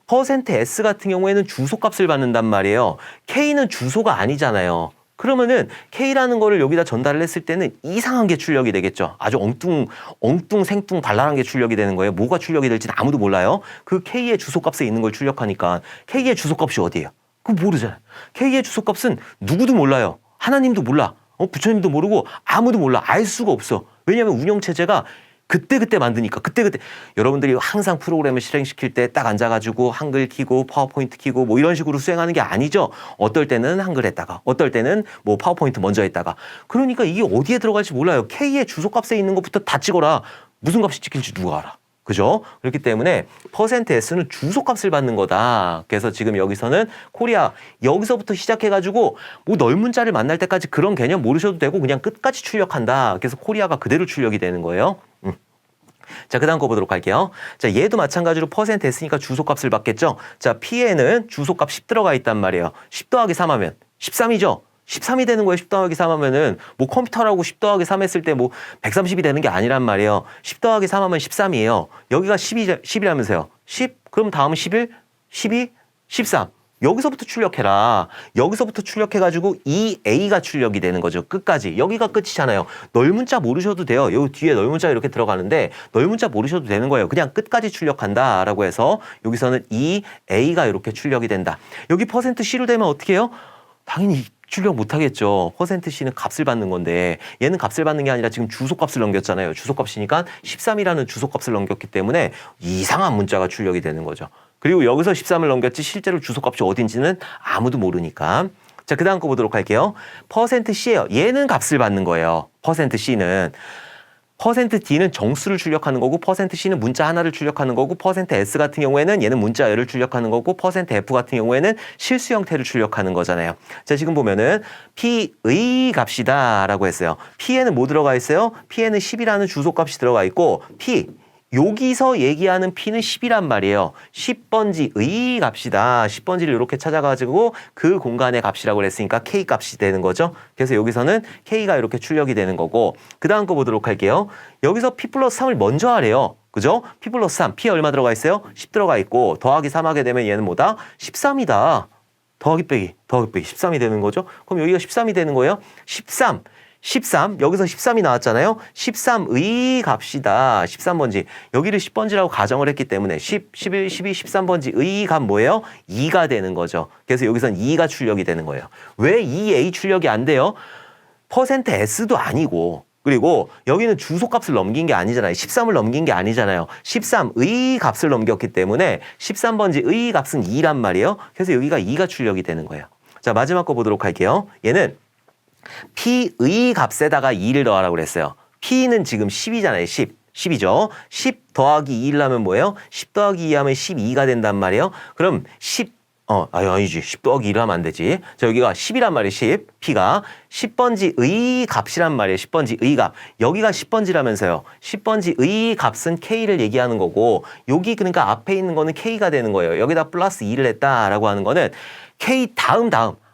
%S 같은 경우에는 주소값을 받는단 말이에요. K는 주소가 아니잖아요. 그러면은 K라는 거를 여기다 전달을 했을 때는 이상한 게 출력이 되겠죠. 아주 엉뚱 생뚱 발랄한 게 출력이 되는 거예요. 뭐가 출력이 될지는 아무도 몰라요. 그 K의 주소값에 있는 걸 출력하니까 K의 주소값이 어디예요? 그거 모르잖아요. K의 주소값은 누구도 몰라요. 하나님도 몰라. 부처님도 모르고 아무도 몰라. 알 수가 없어. 왜냐하면 운영체제가 그때그때 만드니까 그때그때 여러분들이 항상 프로그램을 실행시킬 때 딱 앉아가지고 한글 키고 파워포인트 키고 뭐 이런 식으로 수행하는 게 아니죠. 어떨 때는 한글 했다가 어떨 때는 뭐 파워포인트 먼저 했다가 그러니까 이게 어디에 들어갈지 몰라요. K의 주소값에 있는 것부터 다 찍어라. 무슨 값이 찍힐지 누가 알아. 그죠? 그렇기 때문에 %S는 주소값을 받는 거다. 그래서 지금 여기서는 코리아 여기서부터 시작해가지고 뭐 넓은 자를 만날 때까지 그런 개념 모르셔도 되고 그냥 끝까지 출력한다. 그래서 코리아가 그대로 출력이 되는 거예요. 자, 그 다음 거 보도록 할게요. 자, 얘도 마찬가지로 %S니까 주소값을 받겠죠. 자, P에는 주소값 10 들어가 있단 말이에요. 10 더하기 3 하면 13이죠. 13이 되는 거예요. 10 더하기 3 하면은 뭐 컴퓨터라고 10 더하기 3 했을 때 뭐 130이 되는 게 아니란 말이에요. 10 더하기 3 하면 13이에요. 여기가 10이라면서요. 10? 그럼 다음은 11? 12? 13. 여기서부터 출력해라. 여기서부터 출력해가지고 이 A가 출력이 되는 거죠. 끝까지. 여기가 끝이잖아요. 넓은자 모르셔도 돼요. 여기 뒤에 넓은자 이렇게 들어가는데 넓은자 모르셔도 되는 거예요. 그냥 끝까지 출력한다라고 해서 여기서는 이 A가 이렇게 출력이 된다. 여기 %C로 되면 어떻게 해요? 당연히 출력 못하겠죠. %C는 값을 받는 건데 얘는 값을 받는 게 아니라 지금 주소값을 넘겼잖아요. 주소값이니까 13이라는 주소값을 넘겼기 때문에 이상한 문자가 출력이 되는 거죠. 그리고 여기서 13을 넘겼지 실제로 주소값이 어딘지는 아무도 모르니까. 자, 그 다음 거 보도록 할게요. %C예요. 얘는 값을 받는 거예요. %C는. %D는 정수를 출력하는 거고 %C는 문자 하나를 출력하는 거고 %S 같은 경우에는 얘는 문자열을 출력하는 거고 %F 같은 경우에는 실수 형태를 출력하는 거잖아요. 자, 지금 보면은 P의 값이다 라고 했어요. P에는 뭐 들어가 있어요? P에는 10이라는 주소값이 들어가 있고 여기서 얘기하는 P는 10이란 말이에요. 10번지의 값이다. 10번지를 이렇게 찾아가지고 그 공간의 값이라고 그랬으니까 K 값이 되는 거죠. 그래서 여기서는 K가 이렇게 출력이 되는 거고 그 다음 거 보도록 할게요. 여기서 P 플러스 3을 먼저 하래요. 그죠? P 플러스 3. P에 얼마 들어가 있어요? 10 들어가 있고 더하기 3 하게 되면 얘는 뭐다? 13이다. 더하기 빼기 13이 되는 거죠. 그럼 여기가 13이 되는 거예요. 13 여기서 13이 나왔잖아요. 13의 값이다. 13번지. 여기를 10번지라고 가정을 했기 때문에 10, 11, 12, 13번지의 값 뭐예요? 2가 되는 거죠. 그래서 여기선 2가 출력이 되는 거예요. 왜 2A 출력이 안 돼요? %S도 아니고 그리고 여기는 주소값을 넘긴 게 아니잖아요. 13을 넘긴 게 아니잖아요. 13의 값을 넘겼기 때문에 13번지의 값은 2란 말이에요. 그래서 여기가 2가 출력이 되는 거예요. 자, 마지막 거 보도록 할게요. 얘는 P의 값에다가 2를 더하라고 그랬어요. P는 지금 10이잖아요. 10이죠. 10 더하기 2를 하면 뭐예요? 10 더하기 2 하면 12가 된단 말이에요. 그럼 10, 10 더하기 2를 하면 안 되지. 자, 여기가 10이란 말이에요. 10. P가 10번지의 값이란 말이에요. 10번지의 값. 여기가 10번지라면서요. 10번지의 값은 K를 얘기하는 거고 여기 그러니까 앞에 있는 거는 K가 되는 거예요. 여기다 플러스 2를 했다라고 하는 거는 K 다음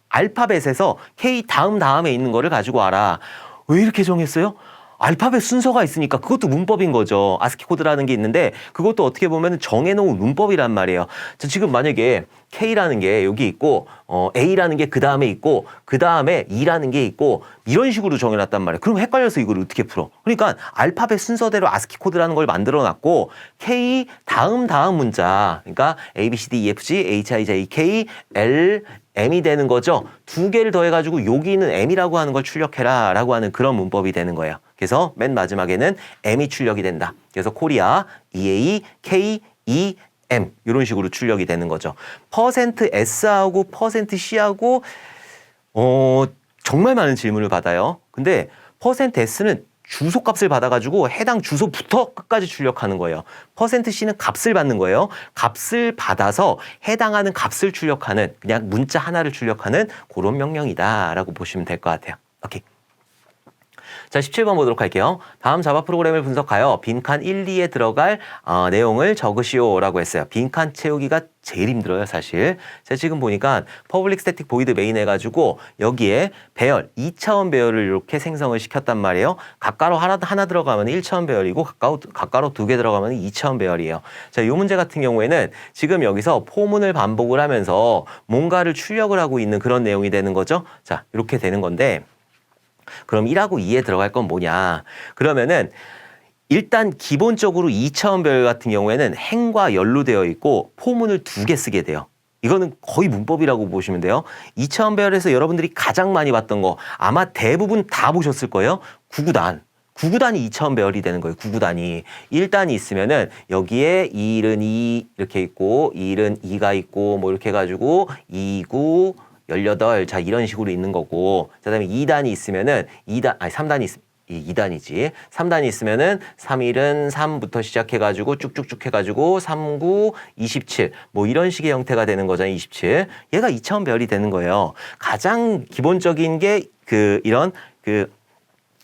알파벳에서 K 다음에 있는 거를 가지고 와라. 왜 이렇게 정했어요? 알파벳 순서가 있으니까 그것도 문법인 거죠. 아스키 코드라는 게 있는데 그것도 어떻게 보면 정해놓은 문법이란 말이에요. 자, 지금 만약에 K라는 게 여기 있고 A라는 게 그 다음에 있고 그 다음에 E라는 게 있고 이런 식으로 정해놨단 말이에요. 그럼 헷갈려서 이걸 어떻게 풀어? 그러니까 알파벳 순서대로 아스키 코드라는 걸 만들어놨고 K 다음 문자 그러니까 A, B, C, D, E, F, G, H, I, J, K, L, M이 되는 거죠. 두 개를 더해가지고 여기 있는 M이라고 하는 걸 출력해라 라고 하는 그런 문법이 되는 거예요. 그래서 맨 마지막에는 M이 출력이 된다. 그래서 코리아 EA K E M 이런 식으로 출력이 되는 거죠. %S하고 %C하고 정말 많은 질문을 받아요. 근데 %S는 주소값을 받아가지고 해당 주소부터 끝까지 출력하는 거예요. %C는 값을 받는 거예요. 값을 받아서 해당하는 값을 출력하는 그냥 문자 하나를 출력하는 그런 명령이다라고 보시면 될 것 같아요. 오케이. 자, 17번 보도록 할게요. 다음 자바 프로그램을 분석하여 빈칸 1, 2에 들어갈 내용을 적으시오라고 했어요. 빈칸 채우기가 제일 힘들어요, 사실. 제가 지금 보니까 퍼블릭 스태틱 보이드 메인 해가지고 여기에 배열, 2차원 배열을 이렇게 생성을 시켰단 말이에요. 가까로 하나 들어가면 1차원 배열이고 가까로 2개 들어가면 2차원 배열이에요. 자, 이 문제 같은 경우에는 지금 여기서 포문을 반복을 하면서 뭔가를 출력을 하고 있는 그런 내용이 되는 거죠. 자, 이렇게 되는 건데 그럼 1하고 2에 들어갈 건 뭐냐? 그러면은 일단 기본적으로 2차원 배열 같은 경우에는 행과 열로 되어 있고 포문을 2개 쓰게 돼요. 이거는 거의 문법이라고 보시면 돼요. 2차원 배열에서 여러분들이 가장 많이 봤던 거 아마 대부분 다 보셨을 거예요. 구구단. 구구단이 2차원 배열이 되는 거예요. 구구단이. 1단이 있으면은 여기에 2은 2 이렇게 있고 1은 2가 있고 뭐 이렇게 해가지고 2, 9, 18. 자, 이런 식으로 있는 거고. 자, 그다음에 2단이 있으면은 3단이 있으면 2단이지. 3단이 있으면은 3일은 3부터 시작해가지고 쭉쭉쭉 해가지고 3, 9, 27. 뭐 이런 식의 형태가 되는 거잖아요. 27. 얘가 2차원 배열이 되는 거예요. 가장 기본적인 게 이런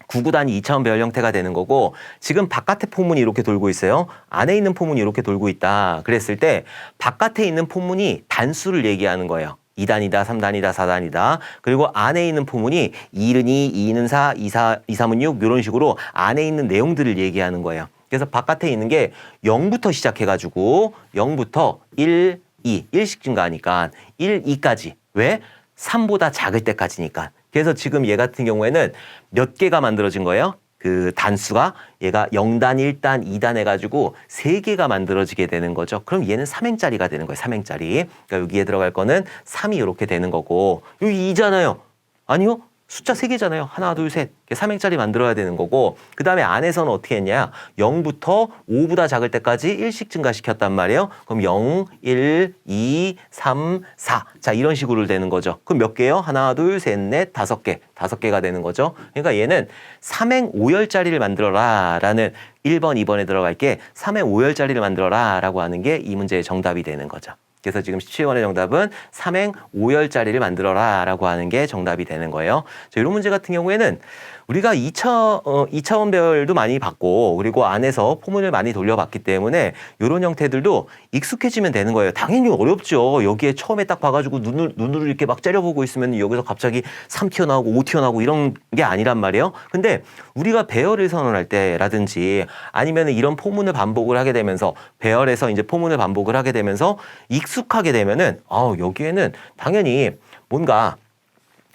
9구단이 2차원 배열 형태가 되는 거고 지금 바깥에 포문이 이렇게 돌고 있어요. 안에 있는 포문이 이렇게 돌고 있다. 그랬을 때 바깥에 있는 포문이 단수를 얘기하는 거예요. 2단이다, 3단이다, 4단이다. 그리고 안에 있는 포문이 2는 2, 2는 4, 2, 3은 6 이런 식으로 안에 있는 내용들을 얘기하는 거예요. 그래서 바깥에 있는 게 0부터 시작해가지고 0부터 1, 2, 1씩 증가하니까 1, 2까지. 왜? 3보다 작을 때까지니까. 그래서 지금 얘 같은 경우에는 몇 개가 만들어진 거예요? 그 단수가 얘가 0단, 1단, 2단 해가지고 3개가 만들어지게 되는 거죠. 그럼 얘는 3행짜리가 되는 거예요. 3행짜리. 그러니까 여기에 들어갈 거는 3이 이렇게 되는 거고 여기 2잖아요. 아니요? 숫자 3개잖아요. 하나, 둘, 셋. 3행짜리 만들어야 되는 거고 그 다음에 안에서는 어떻게 했냐. 0부터 5보다 작을 때까지 1씩 증가시켰단 말이에요. 그럼 0, 1, 2, 3, 4. 자, 이런 식으로 되는 거죠. 그럼 몇 개요? 하나, 둘, 셋, 넷, 5개. 5개가 되는 거죠. 그러니까 얘는 3행 5열짜리를 만들어라 라는 1번, 2번에 들어갈 게 3행 5열짜리를 만들어라 라고 하는 게 이 문제의 정답이 되는 거죠. 그래서 지금 17번의 정답은 3행 5열짜리를 만들어라 라고 하는 게 정답이 되는 거예요. 자, 이런 문제 같은 경우에는 우리가 2차원 배열도 많이 봤고 그리고 안에서 포문을 많이 돌려봤기 때문에 이런 형태들도 익숙해지면 되는 거예요. 당연히 어렵죠. 여기에 처음에 딱 봐가지고 눈으로 이렇게 막 째려보고 있으면 여기서 갑자기 3 튀어나오고 5 튀어나오고 이런 게 아니란 말이에요. 근데 우리가 배열을 선언할 때라든지 아니면 이런 포문을 반복을 하게 되면서 배열에서 이제 포문을 반복을 하게 되면서 익숙하게 되면은 여기에는 당연히 뭔가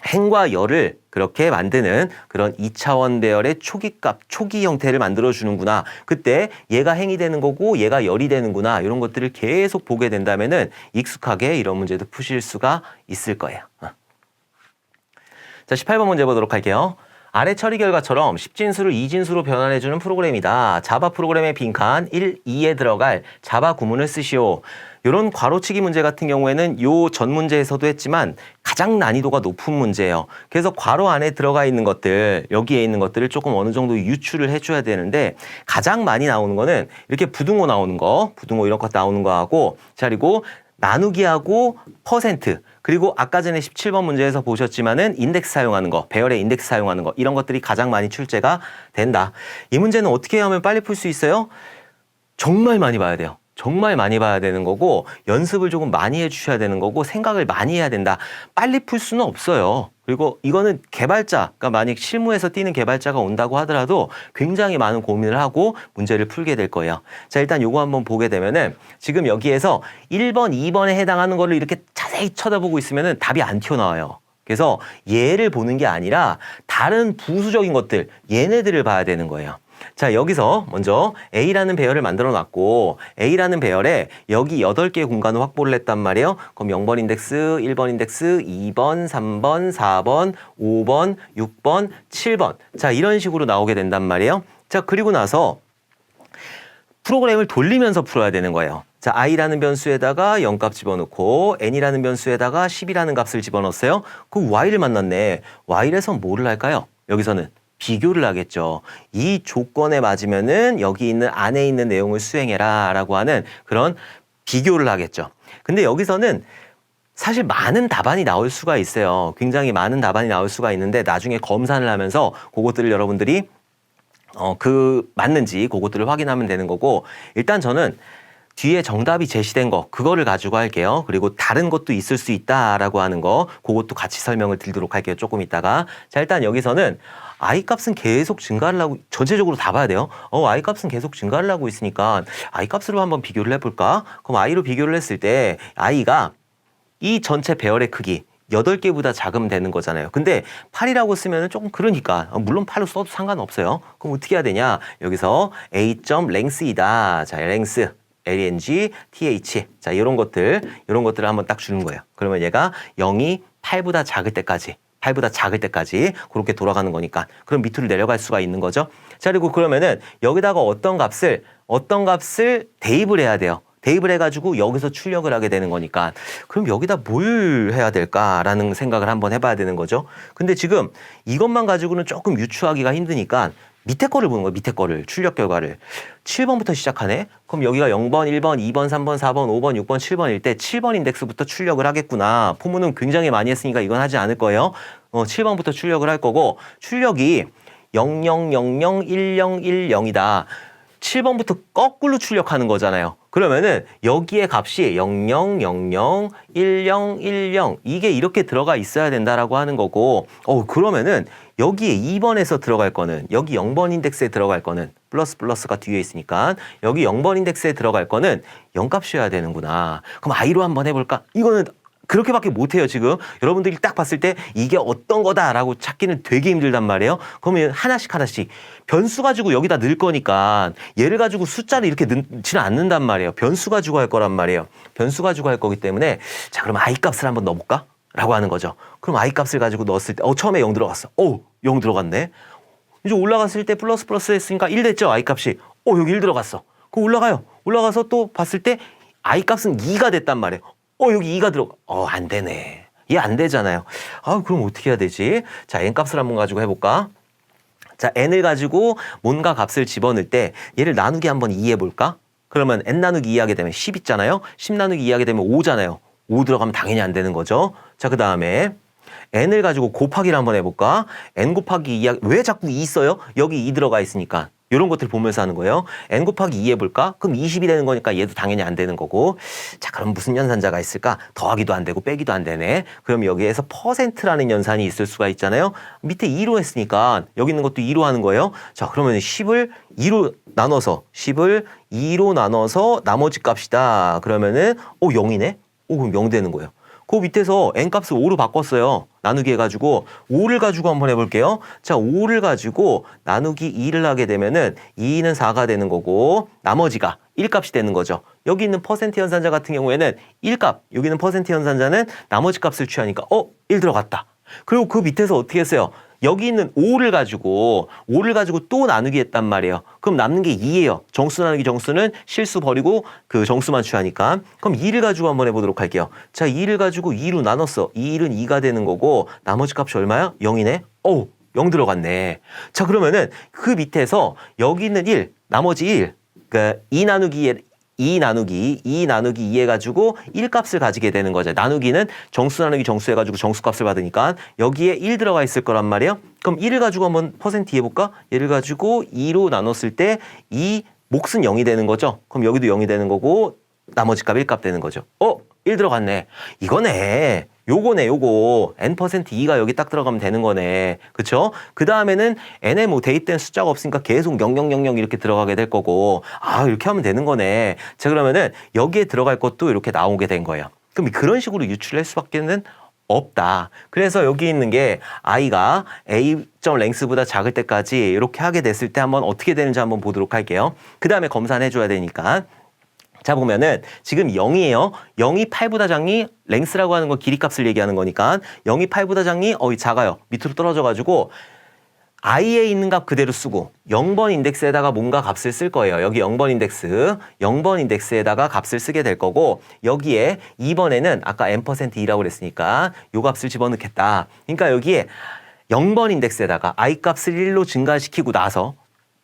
행과 열을 그렇게 만드는 그런 2차원 배열의 초기 형태를 만들어주는구나. 그때 얘가 행이 되는 거고 얘가 열이 되는구나. 이런 것들을 계속 보게 된다면은 익숙하게 이런 문제도 푸실 수가 있을 거예요. 자, 18번 문제 보도록 할게요. 아래 처리 결과처럼 10진수를 2진수로 변환해주는 프로그램이다. 자바 프로그램의 빈칸 1, 2에 들어갈 자바 구문을 쓰시오. 이런 괄호치기 문제 같은 경우에는 요 전 문제에서도 했지만 가장 난이도가 높은 문제예요. 그래서 괄호 안에 들어가 있는 것들, 여기에 있는 것들을 조금 어느 정도 유추를 해줘야 되는데 가장 많이 나오는 거는 이렇게 부등호 나오는 거, 부등호 이런 거 나오는 거 하고 자, 그리고 나누기하고 %, 그리고 아까 전에 17번 문제에서 보셨지만은 인덱스 사용하는 거, 배열의 인덱스 사용하는 거 이런 것들이 가장 많이 출제가 된다. 이 문제는 어떻게 하면 빨리 풀 수 있어요? 정말 많이 봐야 돼요. 정말 많이 봐야 되는 거고 연습을 조금 많이 해주셔야 되는 거고 생각을 많이 해야 된다. 빨리 풀 수는 없어요. 그리고 이거는 개발자, 그러니까 만약 실무에서 뛰는 개발자가 온다고 하더라도 굉장히 많은 고민을 하고 문제를 풀게 될 거예요. 자, 일단 요거 한번 보게 되면은 지금 여기에서 1번, 2번에 해당하는 거를 이렇게 자세히 쳐다보고 있으면은 답이 안 튀어나와요. 그래서 얘를 보는 게 아니라 다른 부수적인 것들, 얘네들을 봐야 되는 거예요. 자, 여기서 먼저 A라는 배열을 만들어 놨고 A라는 배열에 여기 8개의 공간을 확보를 했단 말이에요. 그럼 0번 인덱스, 1번 인덱스, 2번, 3번, 4번, 5번, 6번, 7번. 자, 이런 식으로 나오게 된단 말이에요. 자, 그리고 나서 프로그램을 돌리면서 풀어야 되는 거예요. 자, i라는 변수에다가 0값 집어넣고 n이라는 변수에다가 10이라는 값을 집어넣었어요. 그 y를 만났네. y에서 뭐를 할까요? 여기서는 비교를 하겠죠. 이 조건에 맞으면은 여기 있는 안에 있는 내용을 수행해라 라고 하는 그런 비교를 하겠죠. 근데 여기서는 사실 많은 답안이 나올 수가 있어요. 굉장히 많은 답안이 나올 수가 있는데 나중에 검사를 하면서 그것들을 여러분들이 맞는지 그것들을 확인하면 되는 거고, 일단 저는 뒤에 정답이 제시된 거 그거를 가지고 할게요. 그리고 다른 것도 있을 수 있다라고 하는 거 그것도 같이 설명을 드리도록 할게요. 조금 있다가. 자, 일단 여기서는 i 값은 계속 증가를 하고, 전체적으로 다 봐야 돼요. i 값은 계속 증가를 하고 있으니까 i 값으로 한번 비교를 해볼까? 그럼 i로 비교를 했을 때 i가 이 전체 배열의 크기 8개보다 작으면 되는 거잖아요. 근데 8이라고 쓰면 조금 그러니까, 물론 8로 써도 상관없어요. 그럼 어떻게 해야 되냐? 여기서 a.length이다. 자, length, leng, th. 자, 이런 것들을 한번 딱 주는 거예요. 그러면 얘가 0이 8보다 작을 때까지 그렇게 돌아가는 거니까 그럼 밑으로 내려갈 수가 있는 거죠. 자, 그리고 그러면은 여기다가 어떤 값을 대입을 해야 돼요. 대입을 해가지고 여기서 출력을 하게 되는 거니까 그럼 여기다 뭘 해야 될까라는 생각을 한번 해봐야 되는 거죠. 근데 지금 이것만 가지고는 조금 유추하기가 힘드니까 밑에 거를 보는 거예요. 밑에 거를, 출력 결과를. 7번부터 시작하네? 그럼 여기가 0번, 1번, 2번, 3번, 4번, 5번, 6번, 7번일 때 7번 인덱스부터 출력을 하겠구나. 포문은 굉장히 많이 했으니까 이건 하지 않을 거예요. 7번부터 출력을 할 거고, 출력이 00001010이다. 7번부터 거꾸로 출력하는 거잖아요. 그러면은 여기에 값이 00001010 이게 이렇게 들어가 있어야 된다라고 하는 거고, 그러면은 여기에 2번에서 들어갈 거는, 여기 0번 인덱스에 들어갈 거는 플러스가 뒤에 있으니까 여기 0번 인덱스에 들어갈 거는 0값이어야 되는구나. 그럼 i로 한번 해볼까? 이거는 그렇게밖에 못해요. 지금 여러분들이 딱 봤을 때 이게 어떤 거다라고 찾기는 되게 힘들단 말이에요. 그러면 하나씩 변수 가지고 여기다 넣을 거니까 얘를 가지고 숫자를 이렇게 넣지는 않는단 말이에요. 변수 가지고 할 거란 말이에요. 변수 가지고 할 거기 때문에, 자, 그럼 i 값을 한번 넣어볼까? 라고 하는 거죠. 그럼 i 값을 가지고 넣었을 때 처음에 0 들어갔어. 0 들어갔네. 이제 올라갔을 때 플러스 했으니까 1 됐죠. i 값이. 여기 1 들어갔어. 그거 올라가요. 올라가서 또 봤을 때 i 값은 2가 됐단 말이에요. 여기 2가 들어가. 안 되네. 얘 안 되잖아요. 그럼 어떻게 해야 되지? 자, n 값을 한번 가지고 해볼까? 자, n을 가지고 뭔가 값을 집어넣을 때 얘를 나누기 한번 2 해볼까? 그러면 n 나누기 2 하게 되면 10 있잖아요. 10 나누기 2 하게 되면 5잖아요. 5 들어가면 당연히 안 되는 거죠. 자, 그 다음에 n을 가지고 곱하기를 한번 해볼까? n 곱하기 2 왜 자꾸 2 써요? 여기 2 들어가 있으니까. 이런 것들 보면서 하는 거예요. n 곱하기 2 해볼까? 그럼 20이 되는 거니까 얘도 당연히 안 되는 거고. 자, 그럼 무슨 연산자가 있을까? 더하기도 안 되고 빼기도 안 되네. 그럼 여기에서 %라는 연산이 있을 수가 있잖아요. 밑에 2로 했으니까 여기 있는 것도 2로 하는 거예요. 자, 그러면 10을 2로 나눠서 나머지 값이다. 그러면은 0이네? 그럼 0 되는 거예요. 그 밑에서 n값을 5로 바꿨어요. 나누기 해가지고 5를 가지고 한번 해볼게요. 자, 5를 가지고 나누기 2를 하게 되면은 2는 4가 되는 거고 나머지가 1값이 되는 거죠. 여기 있는 퍼센트 연산자 같은 경우에는 1값, 여기 있는 퍼센트 연산자는 나머지 값을 취하니까 1 들어갔다. 그리고 그 밑에서 어떻게 했어요? 여기 있는 5를 가지고 또 나누기 했단 말이에요. 그럼 남는 게 2예요. 정수 나누기 정수는 실수 버리고 그 정수만 취하니까. 그럼 2를 가지고 한번 해보도록 할게요. 자, 2를 가지고 2로 나눴어. 2는 2가 되는 거고 나머지 값이 얼마야? 0이네? 0 들어갔네. 자, 그러면은 그 밑에서 여기 있는 1, 나머지 1, 그러니까 2 나누기 2 해가지고 1값을 가지게 되는 거죠. 나누기는 정수 나누기 정수 해가지고 정수값을 받으니까 여기에 1 들어가 있을 거란 말이에요. 그럼 1을 가지고 한번 퍼센트 해볼까? 얘를 가지고 2로 나눴을 때 이 몫은 0이 되는 거죠. 그럼 여기도 0이 되는 거고 나머지 값 1값 되는 거죠. 1 들어갔네. 이거네. 요거 n%2가 여기 딱 들어가면 되는 거네. 그쵸? 그 다음에는 n에 대입된 숫자가 없으니까 계속 0000 이렇게 들어가게 될 거고, 이렇게 하면 되는 거네. 자, 그러면은 여기에 들어갈 것도 이렇게 나오게 된 거예요. 그럼 그런 식으로 유출할 수밖에는 없다. 그래서 여기 있는 게 i가 a.랭스보다 작을 때까지 이렇게 하게 됐을 때 한번 어떻게 되는지 한번 보도록 할게요. 그 다음에 검사는 해줘야 되니까. 자, 보면은 지금 0이에요. 0이 8보다 작니? 랭스라고 하는 건 길이 값을 얘기하는 거니까 0이 8보다 작니? 작아요. 밑으로 떨어져가지고 i에 있는 값 그대로 쓰고 0번 인덱스에다가 뭔가 값을 쓸 거예요. 여기 0번 인덱스, 0번 인덱스에다가 값을 쓰게 될 거고 여기에 2번에는 아까 n%2라고 그랬으니까 요 값을 집어넣겠다. 그러니까 여기에 0번 인덱스에다가 i 값을 1로 증가시키고 나서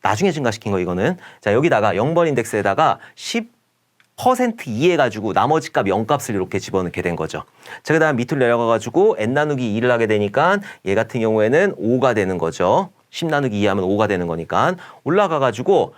나중에 증가시킨 거 이거는 자 여기다가 0번 인덱스에다가 10% 이해가지고 나머지 값 0값을 이렇게 집어넣게 된 거죠. 자, 그 다음 밑으로 내려가가지고 n 나누기 2를 하게 되니까 얘 같은 경우에는 5가 되는 거죠. 10 나누기 2 하면 5가 되는 거니까 올라가가지고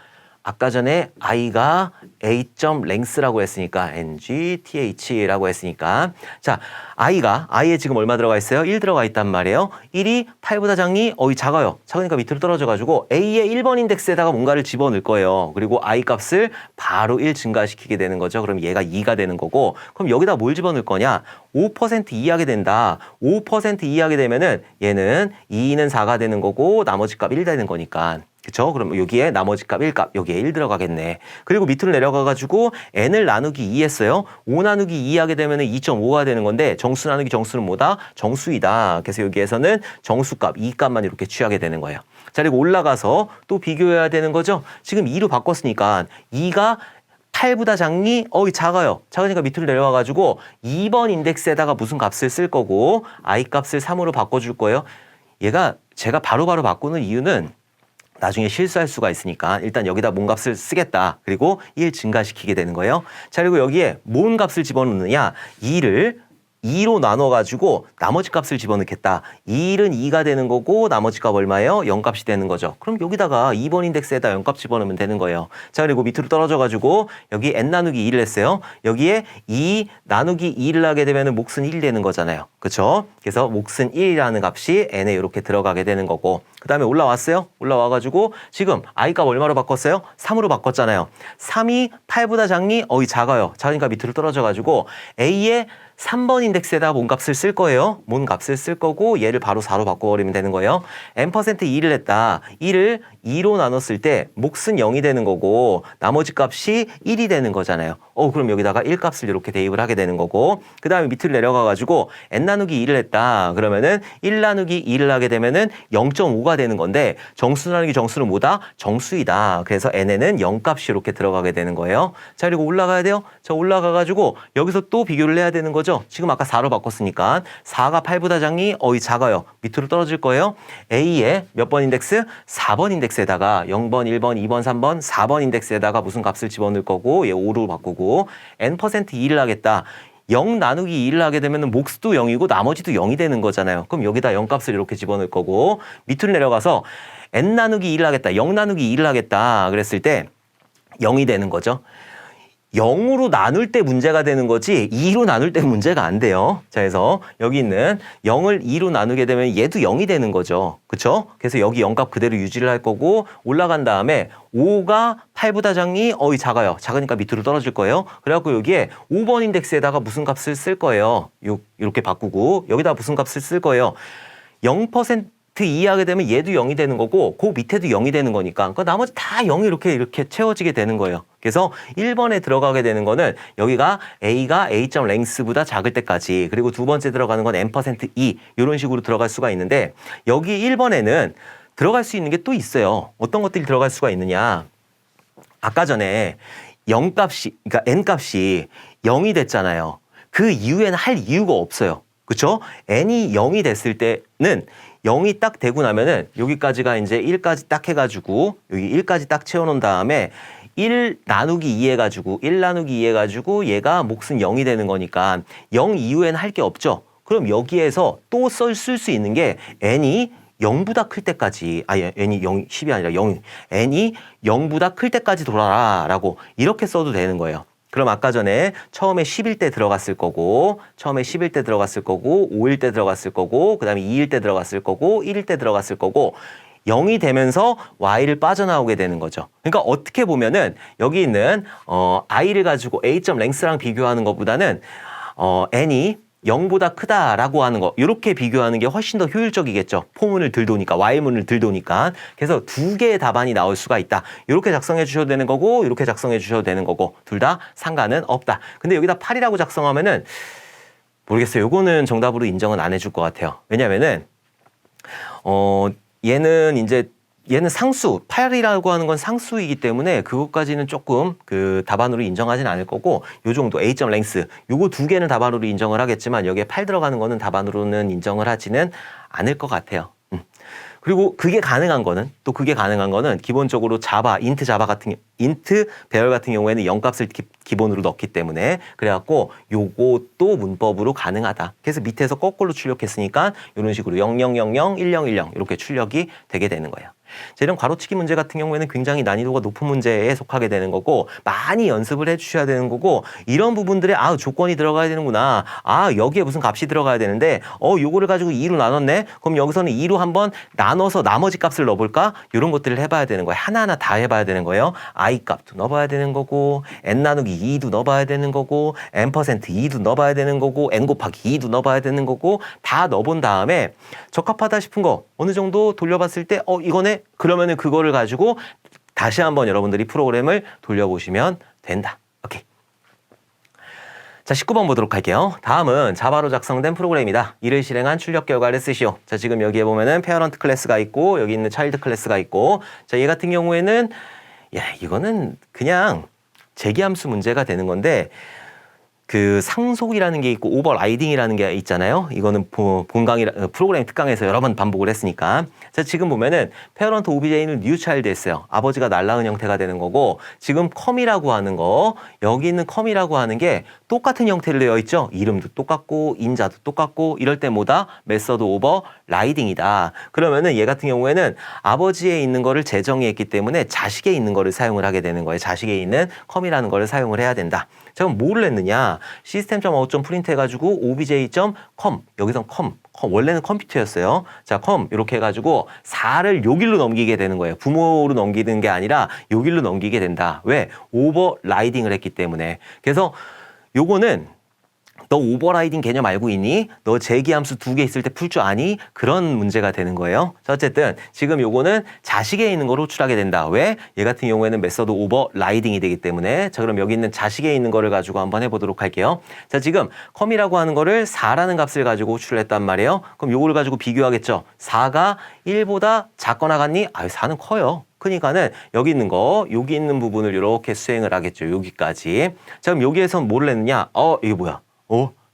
아까 전에 i가 a.length라고 했으니까 ngth라고 했으니까 자 i에 지금 얼마 들어가 있어요? 1 들어가 있단 말이에요. 1이 8보다 작니? 작아요. 작으니까 밑으로 떨어져가지고 a의 1번 인덱스에다가 뭔가를 집어넣을 거예요. 그리고 i 값을 바로 1 증가시키게 되는 거죠. 그럼 얘가 2가 되는 거고 그럼 여기다 뭘 집어넣을 거냐? 5% 이하게 된다. 5% 이하게 되면은 얘는 2는 4가 되는 거고 나머지 값 1 되는 거니까 그쵸? 그럼 여기에 나머지 값 1값 여기에 1 들어가겠네. 그리고 밑으로 내려가가지고 n을 나누기 2 했어요. 5 나누기 2 하게 되면 2.5가 되는 건데 정수 나누기 정수는 뭐다? 정수이다. 그래서 여기에서는 정수값 2값만 이렇게 취하게 되는 거예요. 자 그리고 올라가서 또 비교해야 되는 거죠. 지금 2로 바꿨으니까 2가 8보다 작니? 작아요. 작으니까 밑으로 내려와가지고 2번 인덱스에다가 무슨 값을 쓸 거고 i 값을 3으로 바꿔줄 거예요. 얘가 제가 바로바로 바꾸는 이유는 나중에 실수할 수가 있으니까 일단 여기다 뭔 값을 쓰겠다. 그리고 1 증가시키게 되는 거예요. 자 그리고 여기에 뭔 값을 집어넣느냐 2를 2로 나눠가지고 나머지 값을 집어넣겠다. 1은 2가 되는 거고 나머지 값 얼마예요? 0값이 되는 거죠. 그럼 여기다가 2번 인덱스에다 0값 집어넣으면 되는 거예요. 자 그리고 밑으로 떨어져가지고 여기 n 나누기 2를 했어요. 여기에 2 나누기 2를 하게 되면 몫은 1이 되는 거잖아요. 그렇죠? 그래서 몫은 1이라는 값이 n에 이렇게 들어가게 되는 거고 그 다음에 올라왔어요. 올라와가지고 지금 i 값 얼마로 바꿨어요? 3으로 바꿨잖아요. 3이 8보다 작니? 작아요. 작으니까 밑으로 떨어져가지고 a의 3번 인덱스에다 뭔 값을 쓸 거예요. 뭔 값을 쓸 거고 얘를 바로 4로 바꿔버리면 되는 거예요. n%2를 했다. 1을 2로 나눴을 때 몫은 0이 되는 거고 나머지 값이 1이 되는 거잖아요. 그럼 여기다가 1 값을 이렇게 대입을 하게 되는 거고 그 다음에 밑으로 내려가가지고 n 나누기 2를 했다. 그러면은 1 나누기 2를 하게 되면은 0.5가 되는 건데 정수 나누기 정수는 뭐다? 정수이다. 그래서 n에는 0 값이 이렇게 들어가게 되는 거예요. 자 그리고 올라가야 돼요. 자 올라가가지고 여기서 또 비교를 해야 되는 거죠. 지금 아까 4로 바꿨으니까 4가 8보다 작니? 작아요. 밑으로 떨어질 거예요. A의 몇 번 인덱스? 4번 인덱스에다가 0번, 1번, 2번, 3번, 4번 인덱스에다가 무슨 값을 집어넣을 거고 얘 5로 바꾸고 n%2를 하겠다. 0 나누기 2를 하게 되면 몫도 0이고 나머지도 0이 되는 거잖아요. 그럼 여기다 0값을 이렇게 집어넣을 거고 밑으로 내려가서 n 나누기 2를 하겠다. 0 나누기 2를 하겠다. 그랬을 때 0이 되는 거죠. 0으로 나눌 때 문제가 되는 거지 2로 나눌 때 문제가 안 돼요. 자, 그래서 여기 있는 0을 2로 나누게 되면 얘도 0이 되는 거죠. 그렇죠? 그래서 여기 0값 그대로 유지를 할 거고 올라간 다음에 5가 8보다 작니? 작아요. 작으니까 밑으로 떨어질 거예요. 그래갖고 여기에 5번 인덱스에다가 무슨 값을 쓸 거예요. 이렇게 바꾸고 여기다 무슨 값을 쓸 거예요. 0% 이하게 되면 얘도 0이 되는 거고 그 밑에도 0이 되는 거니까 그 나머지 다 0이 이렇게 채워지게 되는 거예요. 그래서 1번에 들어가게 되는 거는 여기가 a가 a.length보다 작을 때까지 그리고 두 번째 들어가는 건 n%2 이런 식으로 들어갈 수가 있는데 여기 1번에는 들어갈 수 있는 게 또 있어요. 어떤 것들이 들어갈 수가 있느냐. 아까 전에 0값이 그러니까 n값이 0이 됐잖아요. 그 이후에는 할 이유가 없어요. 그렇죠? n이 0이 됐을 때는 0이 딱 되고 나면은 여기까지가 이제 1까지 딱 해가지고 여기 1까지 딱 채워놓은 다음에 1 나누기 2 해가지고 1 나누기 2 해가지고 얘가 몫은 0이 되는 거니까 0 이후에는 할 게 없죠. 그럼 여기에서 또 쓸 수 있는 게 n이 0보다 클 때까지 n이 10이 아니라 0 n이 0보다 클 때까지 돌아라 라고 이렇게 써도 되는 거예요. 그럼 아까 전에 처음에 10일 때 들어갔을 거고 처음에 10일 때 들어갔을 거고 5일 때 들어갔을 거고 그 다음에 2일 때 들어갔을 거고 1일 때 들어갔을 거고 0이 되면서 y를 빠져나오게 되는 거죠. 그러니까 어떻게 보면은 여기 있는 i를 가지고 a.length랑 비교하는 것보다는 n이 0보다 크다라고 하는 거 이렇게 비교하는 게 훨씬 더 효율적이겠죠. 포문을 들도니까 Y문을 들도니까. 그래서 두 개의 답안이 나올 수가 있다. 이렇게 작성해 주셔도 되는 거고 이렇게 작성해 주셔도 되는 거고 둘 다 상관은 없다. 근데 여기다 8이라고 작성하면은 모르겠어요. 요거는 정답으로 인정은 안 해줄 것 같아요. 왜냐면은 얘는 상수, 8이라고 하는 건 상수이기 때문에 그것까지는 조금 그 답안으로 인정하진 않을 거고 요 정도 A점 랭스 요거 두 개는 답안으로 인정을 하겠지만 여기에 8 들어가는 거는 답안으로는 인정을 하지는 않을 것 같아요. 그리고 그게 가능한 거는 기본적으로 인트 배열 같은 경우에는 0값을 기본으로 넣기 때문에 그래갖고 요것도 문법으로 가능하다. 그래서 밑에서 거꾸로 출력했으니까 이런 식으로 0000, 1010 이렇게 출력이 되게 되는 거예요. 이런 괄호치기 문제 같은 경우에는 굉장히 난이도가 높은 문제에 속하게 되는 거고 많이 연습을 해주셔야 되는 거고 이런 부분들에 조건이 들어가야 되는구나. 여기에 무슨 값이 들어가야 되는데 요거를 가지고 2로 나눴네. 그럼 여기서는 2로 한번 나눠서 나머지 값을 넣어볼까? 이런 것들을 해봐야 되는 거예요. 하나하나 다 해봐야 되는 거예요. I 값도 넣어봐야 되는 거고 n 나누기 2도 넣어봐야 되는 거고 n%2도 넣어봐야 되는 거고 n 곱하기 2도 넣어봐야 되는 거고 다 넣어본 다음에 적합하다 싶은 거 어느 정도 돌려봤을 때 이거네? 그러면은 그거를 가지고 다시 한번 여러분들이 프로그램을 돌려보시면 된다. 오케이. 자, 19번 보도록 할게요. 다음은 자바로 작성된 프로그램이다. 이를 실행한 출력 결과를 쓰시오. 자, 지금 여기에 보면은 페어런트 클래스가 있고 여기 있는 차일드 클래스가 있고 자, 얘 같은 경우에는 이거는 그냥 재기함수 문제가 되는 건데 그 상속이라는 게 있고 오버라이딩이라는 게 있잖아요. 이거는 프로그램 특강에서 여러 번 반복을 했으니까. 자, 지금 보면은 페어런트 OBJ는 new child 했어요. 아버지가 날 낳은 형태가 되는 거고 지금 컴이라고 하는 거 여기 있는 컴이라고 하는 게 똑같은 형태로 되어 있죠. 이름도 똑같고 인자도 똑같고 이럴 때 뭐다? 메서드 오버라이딩이다. 그러면은 얘 같은 경우에는 아버지에 있는 거를 재정의했기 때문에 자식에 있는 거를 사용을 하게 되는 거예요. 자식에 있는 컴이라는 거를 사용을 해야 된다. 자, 그럼 뭐를 했느냐? system.out.print 해가지고 obj.com 여기서 컴 원래는 컴퓨터였어요. 자, 컴 이렇게 해가지고 4를 요 길로 넘기게 되는 거예요. 부모로 넘기는 게 아니라 요 길로 넘기게 된다. 왜? 오버라이딩을 했기 때문에. 그래서 요거는 너 오버라이딩 개념 알고 있니? 너 재기함수 2개 있을 때 풀 줄 아니? 그런 문제가 되는 거예요. 자, 어쨌든 지금 요거는 자식에 있는 거로 호출하게 된다. 왜? 얘 같은 경우에는 메서드 오버라이딩이 되기 때문에. 자, 그럼 여기 있는 자식에 있는 거를 가지고 한번 해보도록 할게요. 자, 지금 컴이라고 하는 거를 4라는 값을 가지고 호출을 했단 말이에요. 그럼 요거를 가지고 비교하겠죠. 4가 1보다 작거나 같니? 4는 커요. 그러니까는 여기 있는 거, 여기 있는 부분을 이렇게 수행을 하겠죠. 여기까지. 자, 그럼 여기에선 뭐를 했느냐? 이게 뭐야?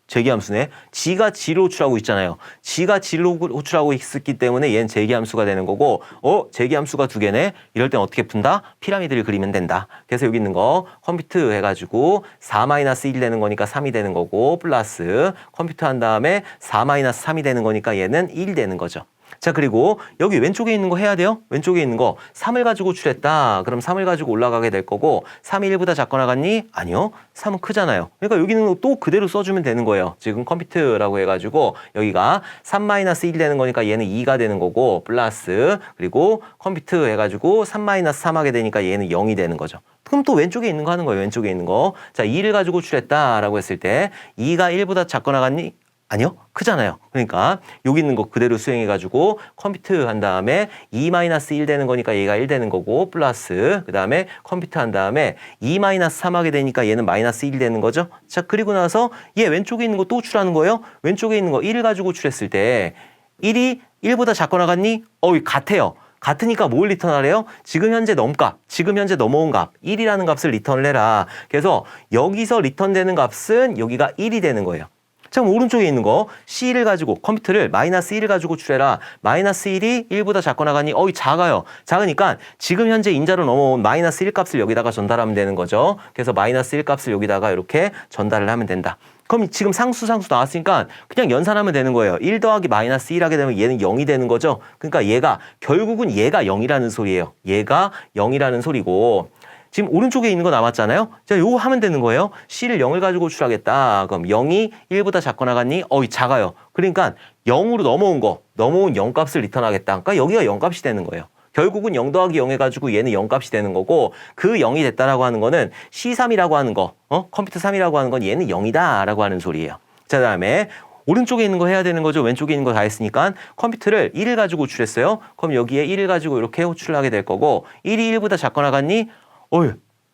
재기함수네. 지가 지로 호출하고 있잖아요. 지가 지로 호출하고 있었기 때문에 얘는 재기함수가 되는 거고 재기함수가 2개네. 이럴 땐 어떻게 푼다? 피라미드를 그리면 된다. 그래서 여기 있는 거 컴퓨트 해가지고 4-1 되는 거니까 3이 되는 거고 플러스 컴퓨트 한 다음에 4-3이 되는 거니까 얘는 1이 되는 거죠. 자, 그리고 여기 왼쪽에 있는 거 해야 돼요. 왼쪽에 있는 거 3을 가지고 호출했다. 그럼 3을 가지고 올라가게 될 거고 3이 1보다 작거나 같니? 아니요. 3은 크잖아요. 그러니까 여기 있는 거 또 그대로 써주면 되는 거예요. 지금 컴퓨트라고 해가지고 여기가 3-1 되는 거니까 얘는 2가 되는 거고 플러스 그리고 컴퓨트 해가지고 3-3 하게 되니까 얘는 0이 되는 거죠. 그럼 또 왼쪽에 있는 거 하는 거예요. 왼쪽에 있는 거. 자, 2를 가지고 호출했다라고 했을 때 2가 1보다 작거나 같니? 아니요. 크잖아요. 그러니까 여기 있는 거 그대로 수행해가지고 컴퓨트 한 다음에 2-1 되는 거니까 얘가 1 되는 거고 플러스 그 다음에 컴퓨트 한 다음에 2-3 하게 되니까 얘는 -1 되는 거죠. 자, 그리고 나서 얘 왼쪽에 있는 거 또 호출하는 거예요. 왼쪽에 있는 거 1을 가지고 호출했을 때 1이 1보다 작거나 같니? 같아요. 같으니까 뭘 리턴하래요? 지금 현재 넘값, 지금 현재 넘어온 값, 1이라는 값을 리턴을 해라. 그래서 여기서 리턴되는 값은 여기가 1이 되는 거예요. 자, 그럼 오른쪽에 있는 거 C를 가지고 컴퓨터를 -1을 가지고 출해라. -1이 1보다 작거나 같니? 작아요. 작으니까 지금 현재 인자로 넘어온 -1 값을 여기다가 전달하면 되는 거죠. 그래서 -1 값을 여기다가 이렇게 전달을 하면 된다. 그럼 지금 상수 나왔으니까 그냥 연산하면 되는 거예요. 1 더하기 -1 하게 되면 얘는 0이 되는 거죠. 그러니까 결국은 얘가 0이라는 소리예요. 얘가 0이라는 소리고 지금 오른쪽에 있는 거 남았잖아요. 자, 요거 하면 되는 거예요. C를 0을 가지고 호출하겠다. 그럼 0이 1보다 작거나 같니? 작아요. 그러니까 0으로 넘어온 0 값을 리턴하겠다. 그러니까 여기가 0 값이 되는 거예요. 결국은 0 더하기 0 해가지고 얘는 0 값이 되는 거고 그 0이 됐다라고 하는 거는 C3이라고 하는 거, 컴퓨터 3이라고 하는 건 얘는 0이다 라고 하는 소리예요. 자, 다음에 오른쪽에 있는 거 해야 되는 거죠. 왼쪽에 있는 거 다 했으니까 컴퓨터를 1을 가지고 호출했어요. 그럼 여기에 1을 가지고 이렇게 호출을 하게 될 거고 1이 1보다 작거나 같니?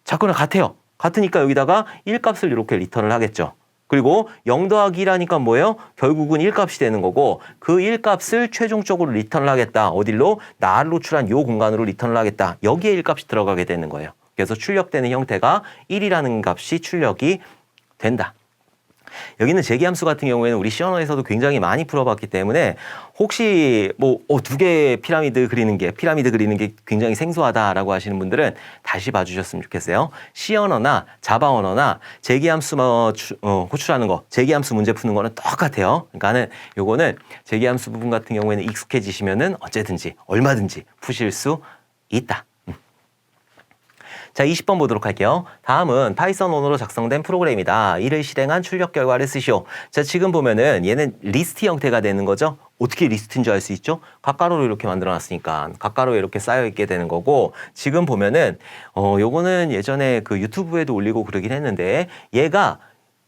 작거나 같아요. 같으니까 여기다가 1 값을 이렇게 리턴을 하겠죠. 그리고 0 더하기 1하니까 뭐예요? 결국은 1 값이 되는 거고 그 1 값을 최종적으로 리턴을 하겠다. 어디로? 나를 호출한 요 공간으로 리턴을 하겠다. 여기에 1 값이 들어가게 되는 거예요. 그래서 출력되는 형태가 1이라는 값이 출력이 된다. 여기는 재기함수 같은 경우에는 우리 시언어에서도 굉장히 많이 풀어봤기 때문에 혹시 뭐 두 개의 피라미드 그리는 게 굉장히 생소하다라고 하시는 분들은 다시 봐주셨으면 좋겠어요. 시언어나 자바 언어나 재기함수 호출하는 거, 재기함수 문제 푸는 거는 똑같아요. 그러니까는 요거는 재기함수 부분 같은 경우에는 익숙해지시면은 어쨌든지 얼마든지 푸실 수 있다. 자, 20번 보도록 할게요. 다음은 파이썬 언어로 작성된 프로그램이다. 이를 실행한 출력 결과를 쓰시오. 자, 지금 보면은 얘는 리스트 형태가 되는 거죠. 어떻게 리스트인 줄 알 수 있죠? 각가로로 이렇게 만들어 놨으니까 각가로에 이렇게 쌓여 있게 되는 거고 지금 보면은 요거는 예전에 그 유튜브에도 올리고 그러긴 했는데 얘가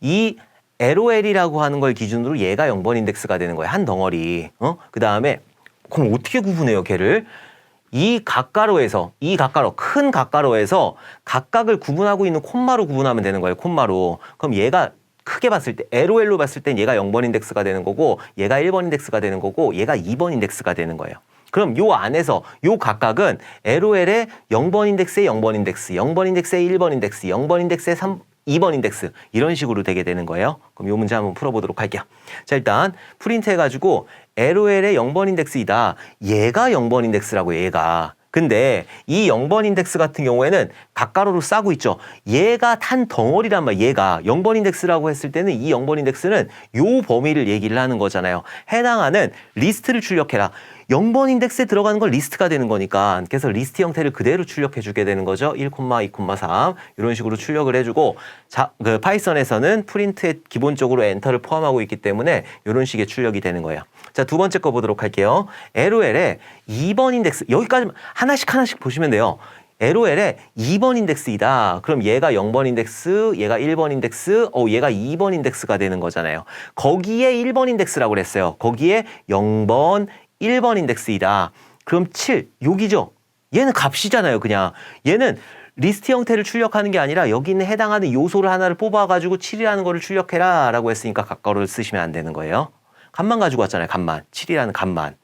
이 LOL이라고 하는 걸 기준으로 얘가 0번 인덱스가 되는 거예요. 한 덩어리. 그 다음에 그럼 어떻게 구분해요, 걔를? 이 큰 각가로에서 각각을 구분하고 있는 콤마로 구분하면 되는 거예요. 콤마로. 그럼 얘가 크게 봤을 때 LOL로 봤을 땐 얘가 0번 인덱스가 되는 거고 얘가 1번 인덱스가 되는 거고 얘가 2번 인덱스가 되는 거예요. 그럼 요 안에서 요 각각은 LOL의 0번 인덱스의 0번 인덱스, 0번 인덱스의 1번 인덱스, 0번 인덱스의 2번 인덱스 이런 식으로 되게 되는 거예요. 그럼 요 문제 한번 풀어보도록 할게요. 자, 일단 프린트 해가지고 LOL의 0번 인덱스이다. 얘가 0번 인덱스라고 얘가. 근데 이 0번 인덱스 같은 경우에는 각가로로 싸고 있죠. 얘가 탄 덩어리란 말이야. 얘가 0번 인덱스라고 했을 때는 이 0번 인덱스는 요 범위를 얘기를 하는 거잖아요. 해당하는 리스트를 출력해라. 0번 인덱스에 들어가는 건 리스트가 되는 거니까 그래서 리스트 형태를 그대로 출력해 주게 되는 거죠. 1, 2,3 이런 식으로 출력을 해주고 그 파이썬에서는 프린트에 기본적으로 엔터를 포함하고 있기 때문에 이런 식의 출력이 되는 거예요. 자, 두 번째 거 보도록 할게요. LOL의 2번 인덱스 여기까지 하나씩 보시면 돼요. LOL의 2번 인덱스이다. 그럼 얘가 0번 인덱스, 얘가 1번 인덱스, 얘가 2번 인덱스가 되는 거잖아요. 거기에 1번 인덱스라고 그랬어요. 거기에 0번, 1번 인덱스이다. 그럼 7, 여기죠. 얘는 값이잖아요, 그냥. 얘는 리스트 형태를 출력하는 게 아니라 여기 있는 해당하는 요소를 하나를 뽑아가지고 7이라는 거를 출력해라 라고 했으니까 각가로를 쓰시면 안 되는 거예요. 값만 가지고 왔잖아요, 값만. 7이라는 값만.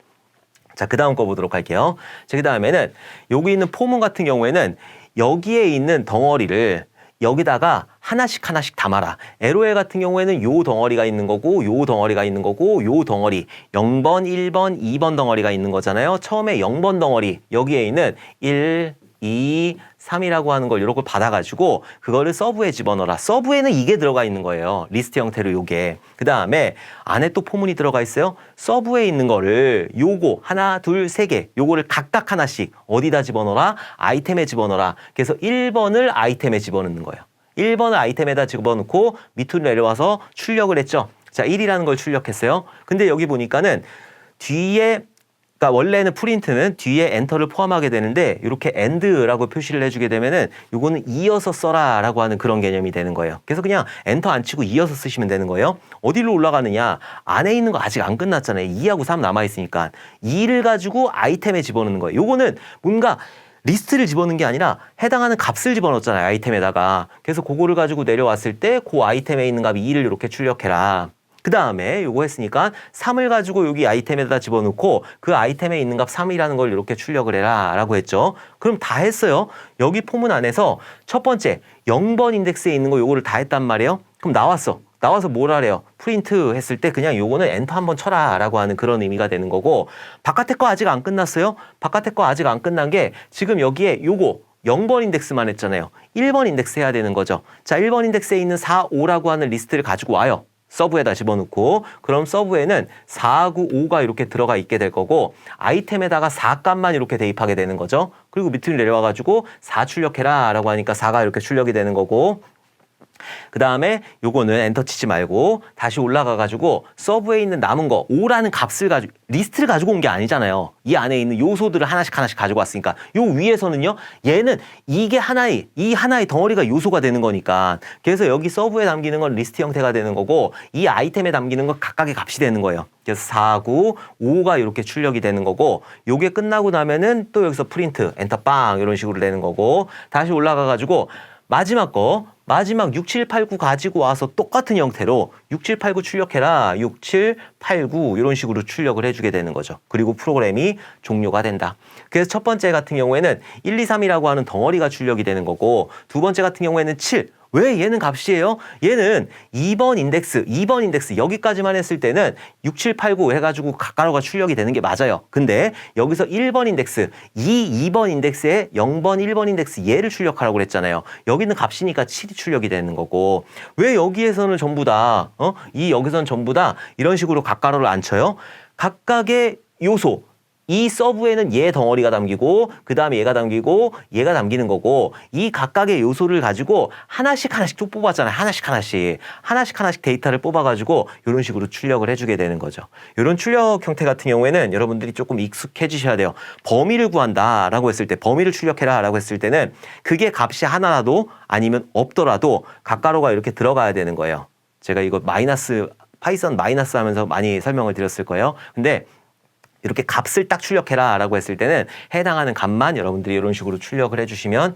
자, 그 다음 거 보도록 할게요. 자, 그 다음에는 여기 있는 포문 같은 경우에는 여기에 있는 덩어리를 여기다가 하나씩 담아라. LOL 같은 경우에는 요 덩어리가 있는 거고 요 덩어리가 있는 거고 요 덩어리 0번, 1번, 2번 덩어리가 있는 거잖아요. 처음에 0번 덩어리 여기에 있는 1, 2, 3이라고 하는 걸 이렇게 받아가지고 그거를 서브에 집어넣어라. 서브에는 이게 들어가 있는 거예요. 리스트 형태로 요게. 그 다음에 안에 또 포문이 들어가 있어요. 서브에 있는 거를 요거 하나, 둘, 세 개 요거를 각각 하나씩 어디다 집어넣어라? 아이템에 집어넣어라. 그래서 1번을 아이템에 집어넣는 거예요. 1번을 아이템에다 집어넣고 밑으로 내려와서 출력을 했죠. 자, 1이라는 걸 출력했어요. 근데 여기 보니까는 뒤에 그러니까 원래는 프린트는 뒤에 엔터를 포함하게 되는데 이렇게 end라고 표시를 해주게 되면은 요거는 이어서 써라라고 하는 그런 개념이 되는 거예요. 그래서 그냥 엔터 안 치고 이어서 쓰시면 되는 거예요. 어디로 올라가느냐? 안에 있는 거 아직 안 끝났잖아요. 2하고 3 남아있으니까 2를 가지고 아이템에 집어넣는 거예요. 요거는 뭔가 리스트를 집어넣는 게 아니라 해당하는 값을 집어넣었잖아요. 아이템에다가. 그래서 그거를 가지고 내려왔을 때 그 아이템에 있는 값 2를 이렇게 출력해라. 그 다음에 요거 했으니까 3을 가지고 여기 아이템에다 집어넣고 그 아이템에 있는 값 3이라는 걸 이렇게 출력을 해라 라고 했죠. 그럼 다 했어요. 여기 포문 안에서 첫 번째 0번 인덱스에 있는 거 요거를 다 했단 말이에요. 그럼 나와서 뭘 하래요? 프린트 했을 때 그냥 요거는 엔터 한번 쳐라 라고 하는 그런 의미가 되는 거고 바깥에 거 아직 안 끝났어요. 바깥에 거 아직 안 끝난 게 지금 여기에 요거 0번 인덱스만 했잖아요. 1번 인덱스 해야 되는 거죠. 자, 1번 인덱스에 있는 4, 5라고 하는 리스트를 가지고 와요. 서브에다 집어넣고 그럼 서브에는 4하고 5가 이렇게 들어가 있게 될 거고 아이템에다가 4값만 이렇게 대입하게 되는 거죠. 그리고 밑으로 내려와가지고 4 출력해라 라고 하니까 4가 이렇게 출력이 되는 거고 그 다음에 요거는 엔터 치지 말고 다시 올라가가지고 서브에 있는 남은 거 5라는 값을 가지고 리스트를 가지고 온 게 아니잖아요. 이 안에 있는 요소들을 하나씩 가지고 왔으니까 요 위에서는요 얘는 이게 이 하나의 덩어리가 요소가 되는 거니까 그래서 여기 서브에 담기는 건 리스트 형태가 되는 거고 이 아이템에 담기는 건 각각의 값이 되는 거예요. 그래서 4, 9, 5가 이렇게 출력이 되는 거고 요게 끝나고 나면은 또 여기서 프린트 엔터 빵 이런 식으로 되는 거고 다시 올라가가지고 마지막 6, 7, 8, 9 가지고 와서 똑같은 형태로 6, 7, 8, 9 출력해라. 6, 7, 8, 9 이런 식으로 출력을 해주게 되는 거죠. 그리고 프로그램이 종료가 된다. 그래서 첫 번째 같은 경우에는 1, 2, 3이라고 하는 덩어리가 출력이 되는 거고 두 번째 같은 경우에는 7. 왜 얘는 값이에요? 얘는 2번 인덱스 여기까지만 했을 때는 6, 7, 8, 9 해가지고 가로가 출력이 되는 게 맞아요. 근데 여기서 1번 인덱스, 2번 인덱스에 0번, 1번 인덱스 얘를 출력하라고 그랬잖아요. 여기는 값이니까 7이 출력이 되는 거고 왜 여기에서는 전부 다 여기서는 전부 다 이런 식으로 각가로를 안 쳐요? 각각의 요소 이 서브에는 얘 덩어리가 담기고 그 다음에 얘가 담기고 얘가 담기는 거고 이 각각의 요소를 가지고 하나씩 쭉 뽑았잖아요. 하나씩 데이터를 뽑아가지고 이런 식으로 출력을 해주게 되는 거죠. 이런 출력 형태 같은 경우에는 여러분들이 조금 익숙해지셔야 돼요. 범위를 구한다라고 했을 때 범위를 출력해라 라고 했을 때는 그게 값이 하나라도 아니면 없더라도 각가로가 이렇게 들어가야 되는 거예요. 제가 이거 파이썬 마이너스 하면서 많이 설명을 드렸을 거예요. 근데 이렇게 값을 딱 출력해라 라고 했을 때는 해당하는 값만 여러분들이 이런 식으로 출력을 해주시면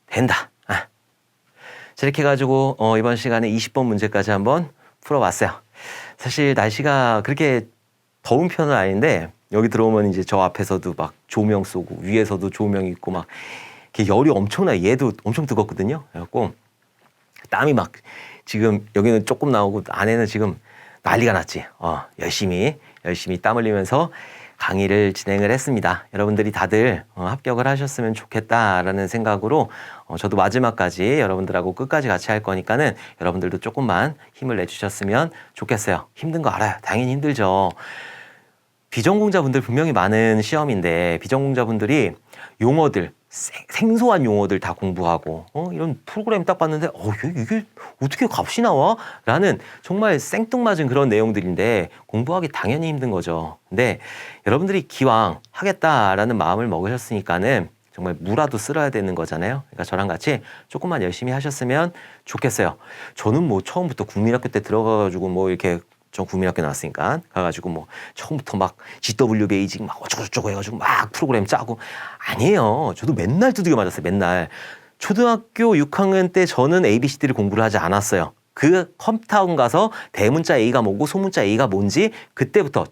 된다. 자, 이렇게 해가지고 이번 시간에 20번 문제까지 한번 풀어봤어요. 사실 날씨가 그렇게 더운 편은 아닌데 여기 들어오면 이제 저 앞에서도 막 조명 쏘고 위에서도 조명 있고 막 이렇게 열이 엄청나요. 얘도 엄청 뜨겁거든요. 그래갖고 땀이 막 지금 여기는 조금 나오고 안에는 지금 난리가 났지. 열심히 땀 흘리면서 강의를 진행을 했습니다. 여러분들이 다들 합격을 하셨으면 좋겠다라는 생각으로 저도 마지막까지 여러분들하고 끝까지 같이 할 거니까는 여러분들도 조금만 힘을 내주셨으면 좋겠어요. 힘든 거 알아요. 당연히 힘들죠. 비전공자분들 분명히 많은 시험인데 비전공자분들이 용어들 생소한 용어들 다 공부하고 이런 프로그램 딱 봤는데 이게 어떻게 값이 나와? 라는 정말 생뚱맞은 그런 내용들인데 공부하기 당연히 힘든 거죠. 근데 여러분들이 기왕 하겠다라는 마음을 먹으셨으니까는 정말 무라도 쓸어야 되는 거잖아요. 그러니까 저랑 같이 조금만 열심히 하셨으면 좋겠어요. 저는 뭐 처음부터 국민학교 때 들어가가지고 뭐 이렇게 저 국민학교 나왔으니까 가가지고 뭐 처음부터 막 GW 베이직 막 어쩌고저쩌고 해가지고 막 프로그램 짜고 아니에요. 저도 맨날 두들겨 맞았어요. 맨날. 초등학교 6학년 때 저는 ABCD를 공부를 하지 않았어요. 그 컴퓨터학원 가서 대문자 A가 뭐고 소문자 A가 뭔지 그때부터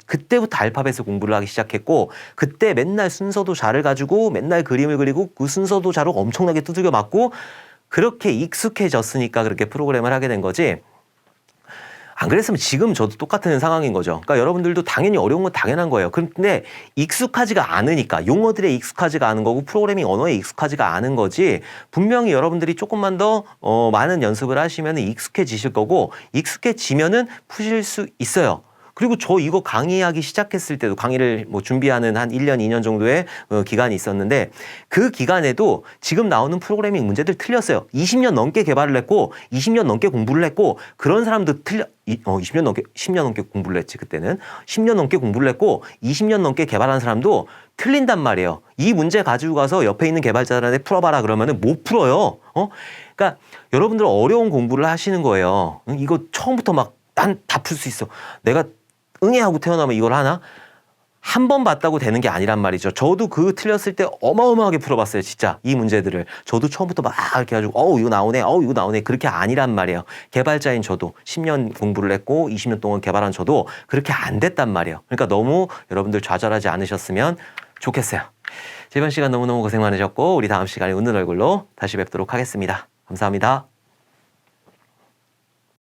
알파벳을 공부를 하기 시작했고 그때 맨날 순서도 자를 가지고 맨날 그림을 그리고 그 순서도 자로 엄청나게 두들겨 맞고 그렇게 익숙해졌으니까 그렇게 프로그램을 하게 된 거지. 안 그랬으면 지금 저도 똑같은 상황인 거죠. 그러니까 여러분들도 당연히 어려운 건 당연한 거예요. 그런데 익숙하지가 않으니까 용어들에 익숙하지가 않은 거고 프로그래밍 언어에 익숙하지가 않은 거지 분명히 여러분들이 조금만 더 많은 연습을 하시면 익숙해지실 거고 익숙해지면은 푸실 수 있어요. 그리고 저 이거 강의하기 시작했을 때도 강의를 뭐 준비하는 한 1년, 2년 정도의 기간이 있었는데 그 기간에도 지금 나오는 프로그래밍 문제들 틀렸어요. 20년 넘게 개발을 했고 20년 넘게 공부를 했고 그런 사람도 10년 넘게 공부를 했지 그때는. 10년 넘게 공부를 했고 20년 넘게 개발한 사람도 틀린단 말이에요. 이 문제 가지고 가서 옆에 있는 개발자들한테 풀어봐라 그러면은 못 풀어요. 그러니까 여러분들 어려운 공부를 하시는 거예요. 이거 처음부터 막 난 다 풀 수 있어. 내가 응애하고 태어나면 이걸 하나? 한 번 봤다고 되는 게 아니란 말이죠. 저도 그 틀렸을 때 어마어마하게 풀어봤어요. 진짜 이 문제들을. 저도 처음부터 막 이렇게 해가지고 이거 나오네. 그렇게 아니란 말이에요. 개발자인 저도 10년 공부를 했고 20년 동안 개발한 저도 그렇게 안 됐단 말이에요. 그러니까 너무 여러분들 좌절하지 않으셨으면 좋겠어요. 이번 시간 너무너무 고생 많으셨고 우리 다음 시간에 웃는 얼굴로 다시 뵙도록 하겠습니다. 감사합니다.